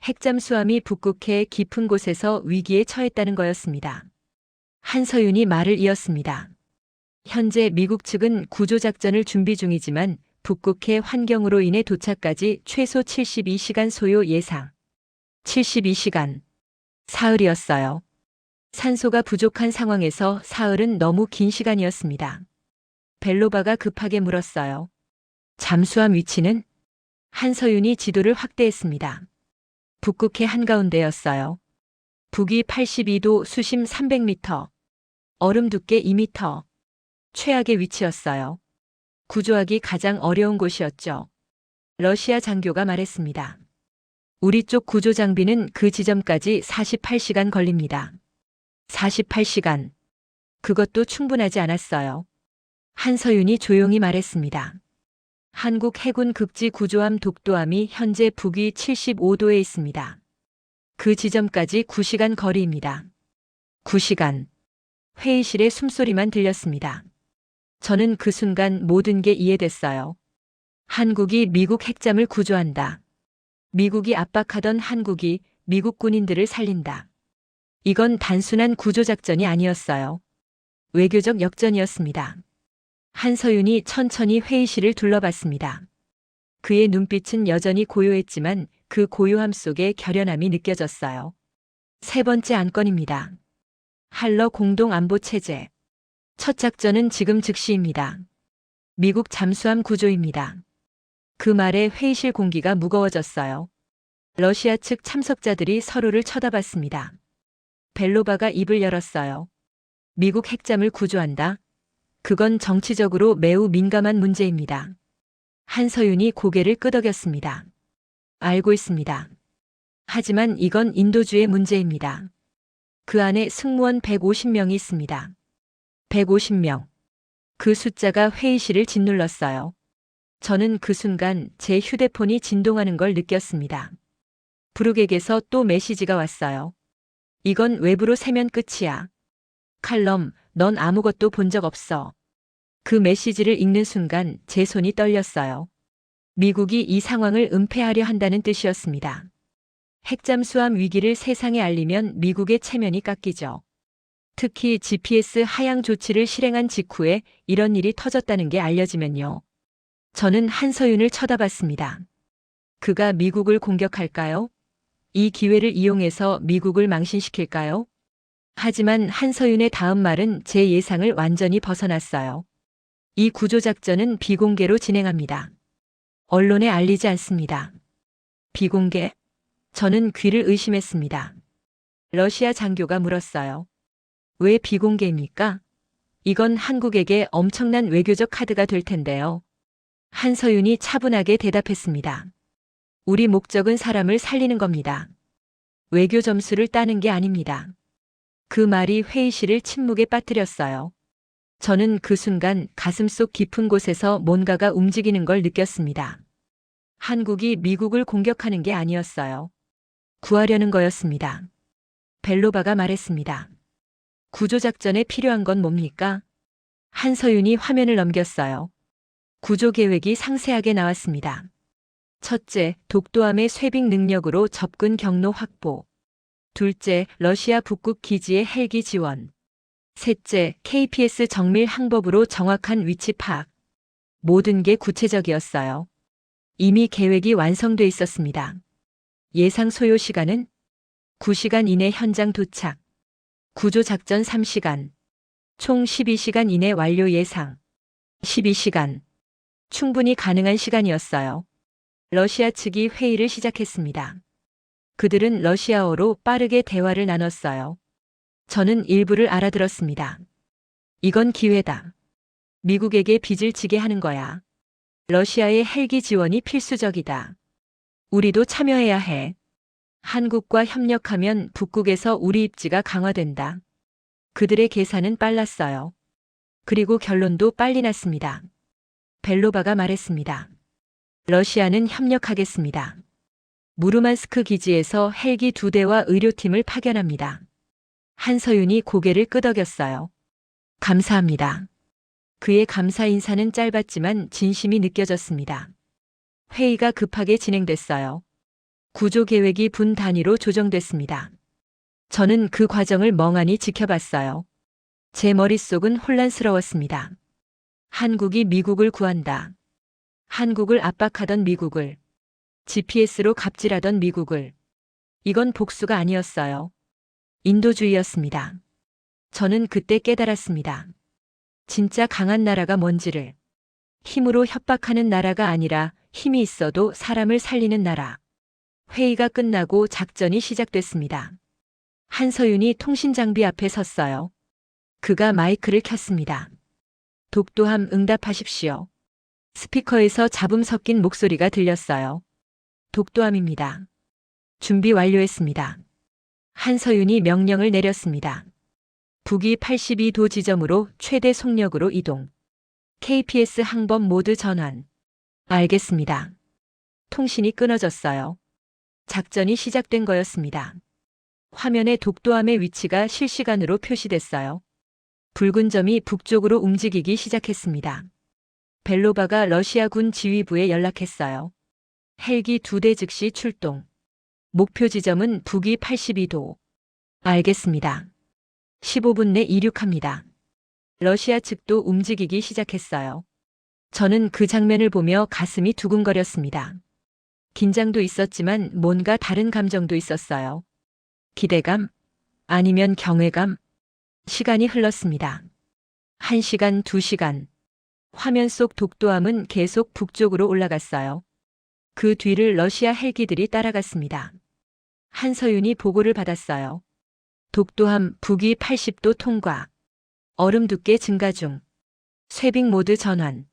핵잠수함이 북극해 깊은 곳에서 위기에 처했다는 거였습니다. 한서윤이 말을 이었습니다. 현재 미국 측은 구조작전을 준비 중이지만 북극해 환경으로 인해 도착까지 최소 72시간 소요 예상. 72시간. 사흘이었어요. 산소가 부족한 상황에서 사흘은 너무 긴 시간이었습니다. 벨로바가 급하게 물었어요. 잠수함 위치는? 한서윤이 지도를 확대했습니다. 북극해 한가운데였어요. 북위 82도 수심 300m. 얼음 두께 2m. 최악의 위치였어요. 구조하기 가장 어려운 곳이었죠. 러시아 장교가 말했습니다. 우리 쪽 구조 장비는 그 지점까지 48시간 걸립니다. 48시간. 그것도 충분하지 않았어요. 한서윤이 조용히 말했습니다. 한국 해군 극지 구조함 독도함이 현재 북위 75도에 있습니다. 그 지점까지 9시간 거리입니다. 9시간. 회의실의 숨소리만 들렸습니다. 저는 그 순간 모든 게 이해됐어요. 한국이 미국 핵잠을 구조한다. 미국이 압박하던 한국이 미국 군인들을 살린다. 이건 단순한 구조작전이 아니었어요. 외교적 역전이었습니다. 한서윤이 천천히 회의실을 둘러봤습니다. 그의 눈빛은 여전히 고요했지만 그 고요함 속에 결연함이 느껴졌어요. 세 번째 안건입니다. 한러 공동안보체제. 첫 작전은 지금 즉시입니다. 미국 잠수함 구조입니다. 그 말에 회의실 공기가 무거워졌어요. 러시아 측 참석자들이 서로를 쳐다봤습니다. 벨로바가 입을 열었어요. 미국 핵잠을 구조한다? 그건 정치적으로 매우 민감한 문제입니다. 한서윤이 고개를 끄덕였습니다. 알고 있습니다. 하지만 이건 인도주의 문제입니다. 그 안에 승무원 150명이 있습니다. 150명. 그 숫자가 회의실을 짓눌렀어요. 저는 그 순간 제 휴대폰이 진동하는 걸 느꼈습니다. 부르객에서 또 메시지가 왔어요. 이건 외부로 새면 끝이야. 칼럼, 넌 아무것도 본 적 없어. 그 메시지를 읽는 순간 제 손이 떨렸어요. 미국이 이 상황을 은폐하려 한다는 뜻이었습니다. 핵잠수함 위기를 세상에 알리면 미국의 체면이 깎이죠. 특히 GPS 하향 조치를 실행한 직후에 이런 일이 터졌다는 게 알려지면요. 저는 한서윤을 쳐다봤습니다. 그가 미국을 공격할까요? 이 기회를 이용해서 미국을 망신시킬까요? 하지만 한서윤의 다음 말은 제 예상을 완전히 벗어났어요. 이 구조작전은 비공개로 진행합니다. 언론에 알리지 않습니다. 비공개? 저는 귀를 의심했습니다. 러시아 장교가 물었어요. 왜 비공개입니까? 이건 한국에게 엄청난 외교적 카드가 될 텐데요. 한서윤이 차분하게 대답했습니다. 우리 목적은 사람을 살리는 겁니다. 외교 점수를 따는 게 아닙니다. 그 말이 회의실을 침묵에 빠뜨렸어요. 저는 그 순간 가슴속 깊은 곳에서 뭔가가 움직이는 걸 느꼈습니다. 한국이 미국을 공격하는 게 아니었어요. 구하려는 거였습니다. 벨로바가 말했습니다. 구조작전에 필요한 건 뭡니까? 한서윤이 화면을 넘겼어요. 구조 계획이 상세하게 나왔습니다. 첫째, 독도함의 쇠빙 능력으로 접근 경로 확보. 둘째, 러시아 북극 기지의 헬기 지원. 셋째, KPS 정밀 항법으로 정확한 위치 파악. 모든 게 구체적이었어요. 이미 계획이 완성돼 있었습니다. 예상 소요 시간은 9시간 이내 현장 도착. 구조작전 3시간. 총 12시간 이내 완료 예상. 12시간. 충분히 가능한 시간이었어요. 러시아 측이 회의를 시작했습니다. 그들은 러시아어로 빠르게 대화를 나눴어요. 저는 일부를 알아들었습니다. 이건 기회다. 미국에게 빚을 지게 하는 거야. 러시아의 헬기 지원이 필수적이다. 우리도 참여해야 해. 한국과 협력하면 북극에서 우리 입지가 강화된다. 그들의 계산은 빨랐어요. 그리고 결론도 빨리 났습니다. 벨로바가 말했습니다. 러시아는 협력하겠습니다. 무르만스크 기지에서 헬기 2대와 의료팀을 파견합니다. 한서윤이 고개를 끄덕였어요. 감사합니다. 그의 감사 인사는 짧았지만 진심이 느껴졌습니다. 회의가 급하게 진행됐어요. 구조 계획이 분 단위로 조정됐습니다. 저는 그 과정을 멍하니 지켜봤어요. 제 머릿속은 혼란스러웠습니다. 한국이 미국을 구한다. 한국을 압박하던 미국을, GPS로 갑질하던 미국을. 이건 복수가 아니었어요. 인도주의였습니다. 저는 그때 깨달았습니다. 진짜 강한 나라가 뭔지를. 힘으로 협박하는 나라가 아니라 힘이 있어도 사람을 살리는 나라. 회의가 끝나고 작전이 시작됐습니다. 한서윤이 통신장비 앞에 섰어요. 그가 마이크를 켰습니다. 독도함 응답하십시오. 스피커에서 잡음 섞인 목소리가 들렸어요. 독도함입니다. 준비 완료했습니다. 한서윤이 명령을 내렸습니다. 북위 82도 지점으로 최대 속력으로 이동. KPS 항법 모드 전환. 알겠습니다. 통신이 끊어졌어요. 작전이 시작된 거였습니다. 화면에 독도함의 위치가 실시간으로 표시됐어요. 붉은 점이 북쪽으로 움직이기 시작했습니다. 벨로바가 러시아군 지휘부에 연락했어요. 헬기 2대 즉시 출동. 목표 지점은 북위 82도. 알겠습니다. 15분 내 이륙합니다. 러시아 측도 움직이기 시작했어요. 저는 그 장면을 보며 가슴이 두근거렸습니다. 긴장도 있었지만 뭔가 다른 감정도 있었어요. 기대감? 아니면 경외감? 시간이 흘렀습니다. 1시간, 2시간. 화면 속 독도함은 계속 북쪽으로 올라갔어요. 그 뒤를 러시아 헬기들이 따라갔습니다. 한서윤이 보고를 받았어요. 독도함 북위 80도 통과. 얼음 두께 증가 중. 쇠빙 모드 전환.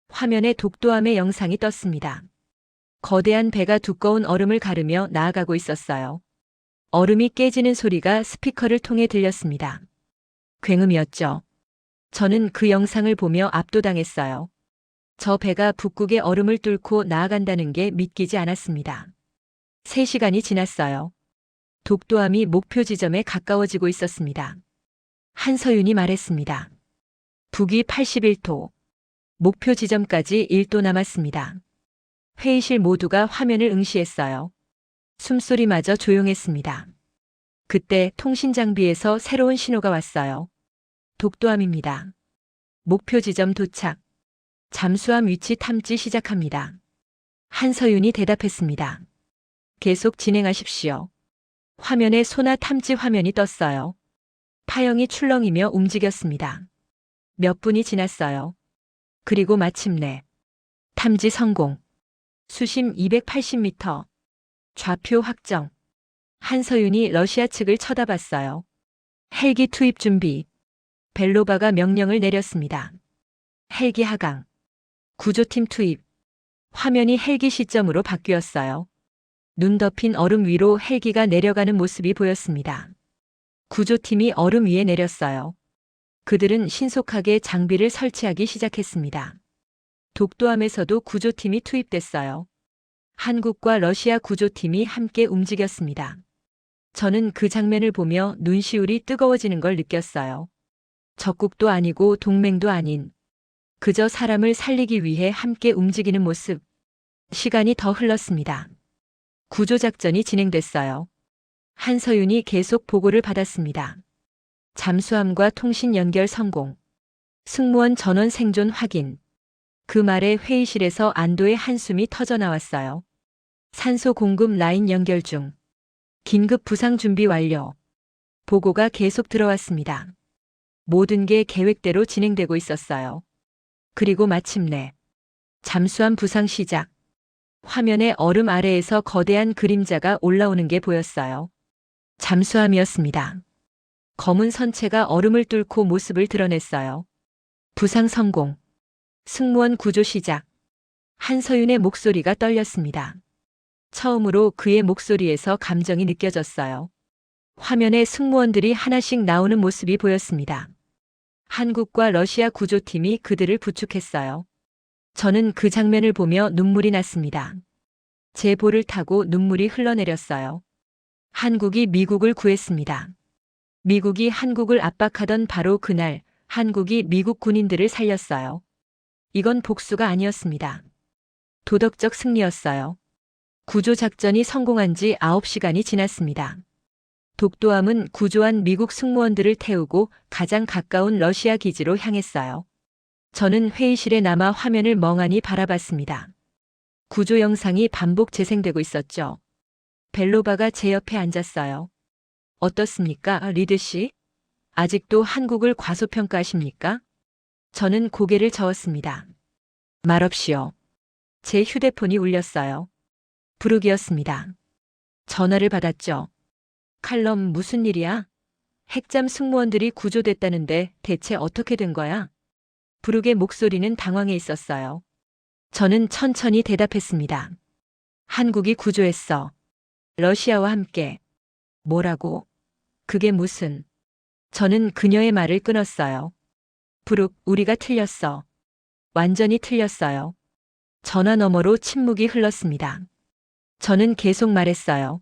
화면에 독도함의 영상이 떴습니다. 거대한 배가 두꺼운 얼음을 가르며 나아가고 있었어요. 얼음이 깨지는 소리가 스피커를 통해 들렸습니다. 굉음이었죠. 저는 그 영상을 보며 압도당했어요. 저 배가 북극의 얼음을 뚫고 나아간다는 게 믿기지 않았습니다. 3시간이 지났어요. 독도함이 목표 지점에 가까워지고 있었습니다. 한서윤이 말했습니다. 북위 81도. 목표 지점까지 1도 남았습니다. 회의실 모두가 화면을 응시했어요. 숨소리마저 조용했습니다. 그때 통신 장비에서 새로운 신호가 왔어요. 독도함입니다. 목표 지점 도착. 잠수함 위치 탐지 시작합니다. 한서윤이 대답했습니다. 계속 진행하십시오. 화면에 소나 탐지 화면이 떴어요. 파형이 출렁이며 움직였습니다. 몇 분이 지났어요. 그리고 마침내 탐지 성공. 수심 280m. 좌표 확정. 한서윤이 러시아 측을 쳐다봤어요. 헬기 투입 준비. 벨로바가 명령을 내렸습니다. 헬기 하강. 구조팀 투입. 화면이 헬기 시점으로 바뀌었어요. 눈 덮인 얼음 위로 헬기가 내려가는 모습이 보였습니다. 구조팀이 얼음 위에 내렸어요. 그들은 신속하게 장비를 설치하기 시작했습니다. 독도함에서도 구조팀이 투입됐어요. 한국과 러시아 구조팀이 함께 움직였습니다. 저는 그 장면을 보며 눈시울이 뜨거워지는 걸 느꼈어요. 적국도 아니고 동맹도 아닌 그저 사람을 살리기 위해 함께 움직이는 모습. 시간이 더 흘렀습니다. 구조작전이 진행됐어요. 한서윤이 계속 보고를 받았습니다. 잠수함과 통신 연결 성공. 승무원 전원 생존 확인. 그 말에 회의실에서 안도의 한숨이 터져나왔어요. 산소 공급 라인 연결 중. 긴급 부상 준비 완료. 보고가 계속 들어왔습니다. 모든 게 계획대로 진행되고 있었어요. 그리고 마침내 잠수함 부상 시작. 화면에 얼음 아래에서 거대한 그림자가 올라오는 게 보였어요. 잠수함이었습니다. 검은 선체가 얼음을 뚫고 모습을 드러냈어요. 부상 성공. 승무원 구조 시작. 한서윤의 목소리가 떨렸습니다. 처음으로 그의 목소리에서 감정이 느껴졌어요. 화면에 승무원들이 하나씩 나오는 모습이 보였습니다. 한국과 러시아 구조팀이 그들을 부축했어요. 저는 그 장면을 보며 눈물이 났습니다. 제 볼을 타고 눈물이 흘러내렸어요. 한국이 미국을 구했습니다. 미국이 한국을 압박하던 바로 그날 한국이 미국 군인들을 살렸어요. 이건 복수가 아니었습니다. 도덕적 승리였어요. 구조작전이 성공한 지 9시간이 지났습니다. 독도함은 구조한 미국 승무원들을 태우고 가장 가까운 러시아 기지로 향했어요. 저는 회의실에 남아 화면을 멍하니 바라봤습니다. 구조 영상이 반복 재생되고 있었죠. 벨로바가 제 옆에 앉았어요. 어떻습니까, 리드 씨? 아직도 한국을 과소평가하십니까? 저는 고개를 저었습니다. 말없이요. 제 휴대폰이 울렸어요. 부르기였습니다. 전화를 받았죠. 칼럼 무슨 일이야? 핵잠 승무원들이 구조됐다는데 대체 어떻게 된 거야? 부르게 목소리는 당황해 있었어요. 저는 천천히 대답했습니다. 한국이 구조했어. 러시아와 함께. 뭐라고? 그게 무슨? 저는 그녀의 말을 끊었어요. 부룩, 우리가 틀렸어. 완전히 틀렸어요. 전화 너머로 침묵이 흘렀습니다. 저는 계속 말했어요.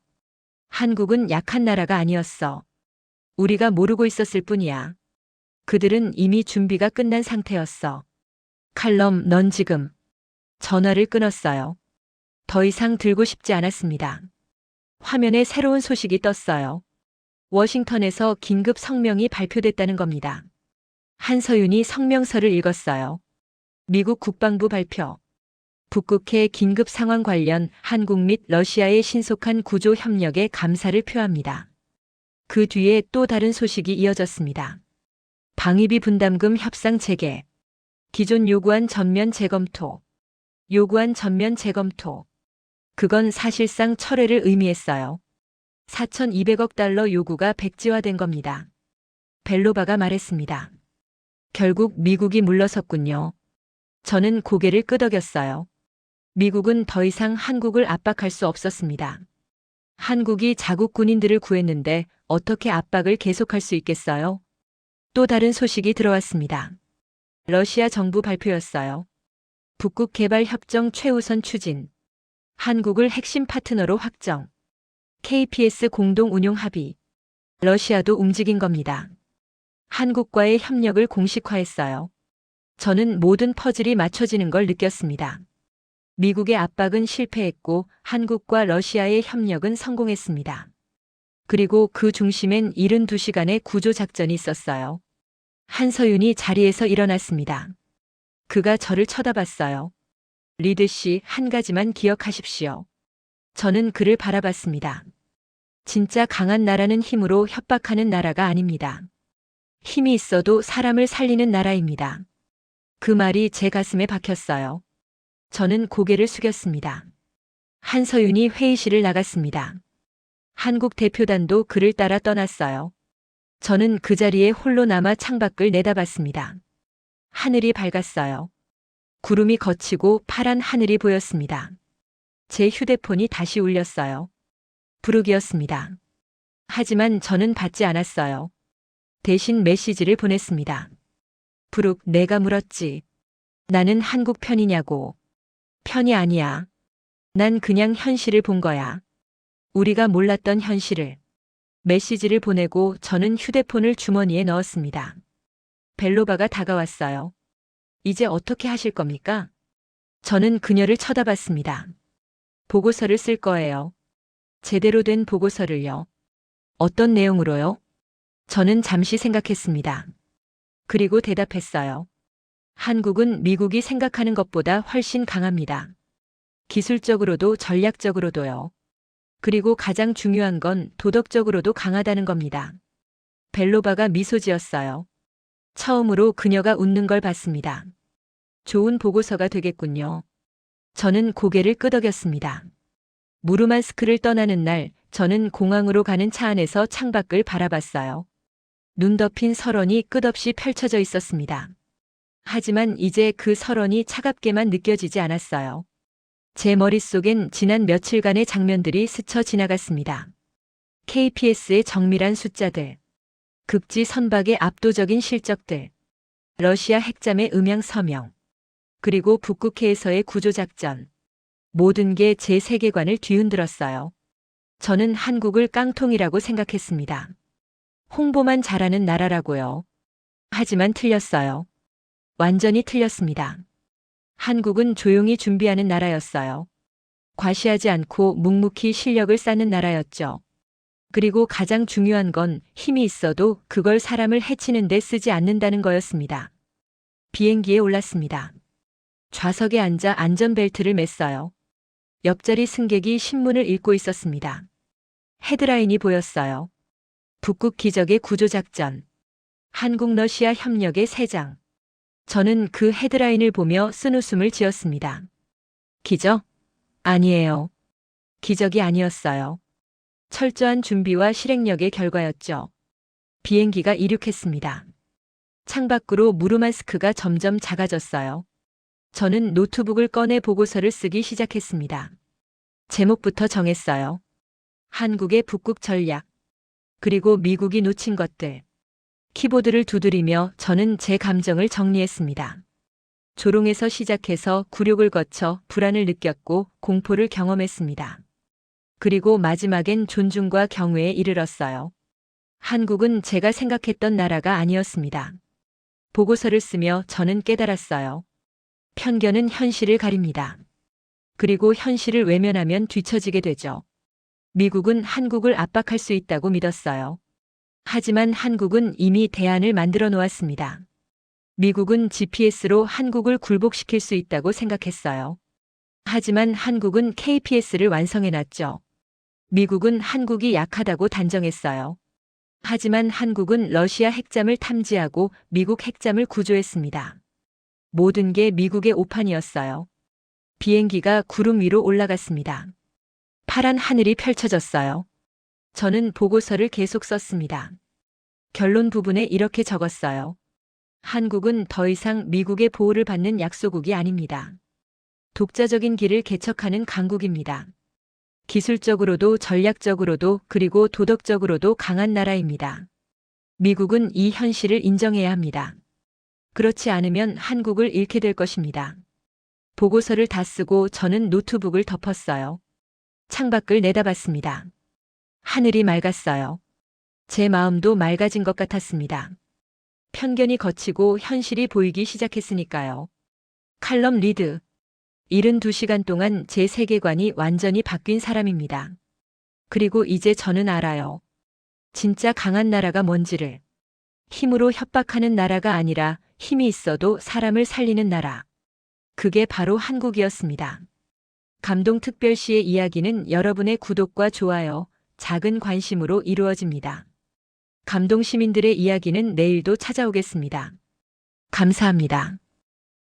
한국은 약한 나라가 아니었어. 우리가 모르고 있었을 뿐이야. 그들은 이미 준비가 끝난 상태였어. 칼럼, 넌 지금. 전화를 끊었어요. 더 이상 들고 싶지 않았습니다. 화면에 새로운 소식이 떴어요. 워싱턴에서 긴급 성명이 발표됐다는 겁니다. 한서윤이 성명서를 읽었어요. 미국 국방부 발표. 북극해 긴급 상황 관련 한국 및 러시아의 신속한 구조 협력에 감사를 표합니다. 그 뒤에 또 다른 소식이 이어졌습니다. 방위비 분담금 협상 재개. 기존 요구안 전면 재검토. 요구안 전면 재검토. 그건 사실상 철회를 의미했어요. 4,200억 달러 요구가 백지화된 겁니다. 벨로바가 말했습니다. 결국 미국이 물러섰군요. 저는 고개를 끄덕였어요. 미국은 더 이상 한국을 압박할 수 없었습니다. 한국이 자국 군인들을 구했는데 어떻게 압박을 계속할 수 있겠어요? 또 다른 소식이 들어왔습니다. 러시아 정부 발표였어요. 북극 개발 협정 최우선 추진. 한국을 핵심 파트너로 확정. KPS 공동 운용 합의. 러시아도 움직인 겁니다. 한국과의 협력을 공식화했어요. 저는 모든 퍼즐이 맞춰지는 걸 느꼈습니다. 미국의 압박은 실패했고 한국과 러시아의 협력은 성공했습니다. 그리고 그 중심엔 72시간의 구조작전이 있었어요. 한서윤이 자리에서 일어났습니다. 그가 저를 쳐다봤어요. 리드 씨, 한 가지만 기억하십시오. 저는 그를 바라봤습니다. 진짜 강한 나라는 힘으로 협박하는 나라가 아닙니다. 힘이 있어도 사람을 살리는 나라입니다. 그 말이 제 가슴에 박혔어요. 저는 고개를 숙였습니다. 한서윤이 회의실을 나갔습니다. 한국 대표단도 그를 따라 떠났어요. 저는 그 자리에 홀로 남아 창밖을 내다봤습니다. 하늘이 밝았어요. 구름이 걷히고 파란 하늘이 보였습니다. 제 휴대폰이 다시 울렸어요. 부르기였습니다. 하지만 저는 받지 않았어요. 대신 메시지를 보냈습니다. 부룩, 내가 물었지. 나는 한국 편이냐고. 편이 아니야. 난 그냥 현실을 본 거야. 우리가 몰랐던 현실을. 메시지를 보내고 저는 휴대폰을 주머니에 넣었습니다. 벨로바가 다가왔어요. 이제 어떻게 하실 겁니까? 저는 그녀를 쳐다봤습니다. 보고서를 쓸 거예요. 제대로 된 보고서를요. 어떤 내용으로요? 저는 잠시 생각했습니다. 그리고 대답했어요. 한국은 미국이 생각하는 것보다 훨씬 강합니다. 기술적으로도 전략적으로도요. 그리고 가장 중요한 건 도덕적으로도 강하다는 겁니다. 벨로바가 미소 지었어요. 처음으로 그녀가 웃는 걸 봤습니다. 좋은 보고서가 되겠군요. 저는 고개를 끄덕였습니다. 무르만스크를 떠나는 날, 저는 공항으로 가는 차 안에서 창밖을 바라봤어요. 눈 덮인 설원이 끝없이 펼쳐져 있었습니다. 하지만 이제 그 설원이 차갑게만 느껴지지 않았어요. 제 머릿속엔 지난 며칠간의 장면들이 스쳐 지나갔습니다. KPS의 정밀한 숫자들, 극지 선박의 압도적인 실적들, 러시아 핵잠의 음향 서명, 그리고 북극해에서의 구조작전. 모든 게 제 세계관을 뒤흔들었어요. 저는 한국을 깡통이라고 생각했습니다. 홍보만 잘하는 나라라고요. 하지만 틀렸어요. 완전히 틀렸습니다. 한국은 조용히 준비하는 나라였어요. 과시하지 않고 묵묵히 실력을 쌓는 나라였죠. 그리고 가장 중요한 건 힘이 있어도 그걸 사람을 해치는 데 쓰지 않는다는 거였습니다. 비행기에 올랐습니다. 좌석에 앉아 안전벨트를 맸어요. 옆자리 승객이 신문을 읽고 있었습니다. 헤드라인이 보였어요. 북극 기적의 구조작전. 한국 러시아 협력의 세 장. 저는 그 헤드라인을 보며 쓴웃음을 지었습니다. 기적? 아니에요. 기적이 아니었어요. 철저한 준비와 실행력의 결과였죠. 비행기가 이륙했습니다. 창밖으로 무르만스크가 점점 작아졌어요. 저는 노트북을 꺼내 보고서를 쓰기 시작했습니다. 제목부터 정했어요. 한국의 북극 전략. 그리고 미국이 놓친 것들. 키보드를 두드리며 저는 제 감정을 정리했습니다. 조롱에서 시작해서 굴욕을 거쳐 불안을 느꼈고 공포를 경험했습니다. 그리고 마지막엔 존중과 경외에 이르렀어요. 한국은 제가 생각했던 나라가 아니었습니다. 보고서를 쓰며 저는 깨달았어요. 편견은 현실을 가립니다. 그리고 현실을 외면하면 뒤처지게 되죠. 미국은 한국을 압박할 수 있다고 믿었어요. 하지만 한국은 이미 대안을 만들어 놓았습니다. 미국은 GPS로 한국을 굴복시킬 수 있다고 생각했어요. 하지만 한국은 KPS를 완성해놨죠. 미국은 한국이 약하다고 단정했어요. 하지만 한국은 러시아 핵잠을 탐지하고 미국 핵잠을 구조했습니다. 모든 게 미국의 오판이었어요. 비행기가 구름 위로 올라갔습니다. 파란 하늘이 펼쳐졌어요. 저는 보고서를 계속 썼습니다. 결론 부분에 이렇게 적었어요. 한국은 더 이상 미국의 보호를 받는 약소국이 아닙니다. 독자적인 길을 개척하는 강국입니다. 기술적으로도 전략적으로도 그리고 도덕적으로도 강한 나라입니다. 미국은 이 현실을 인정해야 합니다. 그렇지 않으면 한국을 잃게 될 것입니다. 보고서를 다 쓰고 저는 노트북을 덮었어요. 창밖을 내다봤습니다. 하늘이 맑았어요. 제 마음도 맑아진 것 같았습니다. 편견이 걷히고 현실이 보이기 시작했으니까요. 칼럼 리드. 72시간 동안 제 세계관이 완전히 바뀐 사람입니다. 그리고 이제 저는 알아요. 진짜 강한 나라가 뭔지를. 힘으로 협박하는 나라가 아니라 힘이 있어도 사람을 살리는 나라. 그게 바로 한국이었습니다. 감동특별시의 이야기는 여러분의 구독과 좋아요, 작은 관심으로 이루어집니다. 감동시민들의 이야기는 내일도 찾아오겠습니다. 감사합니다.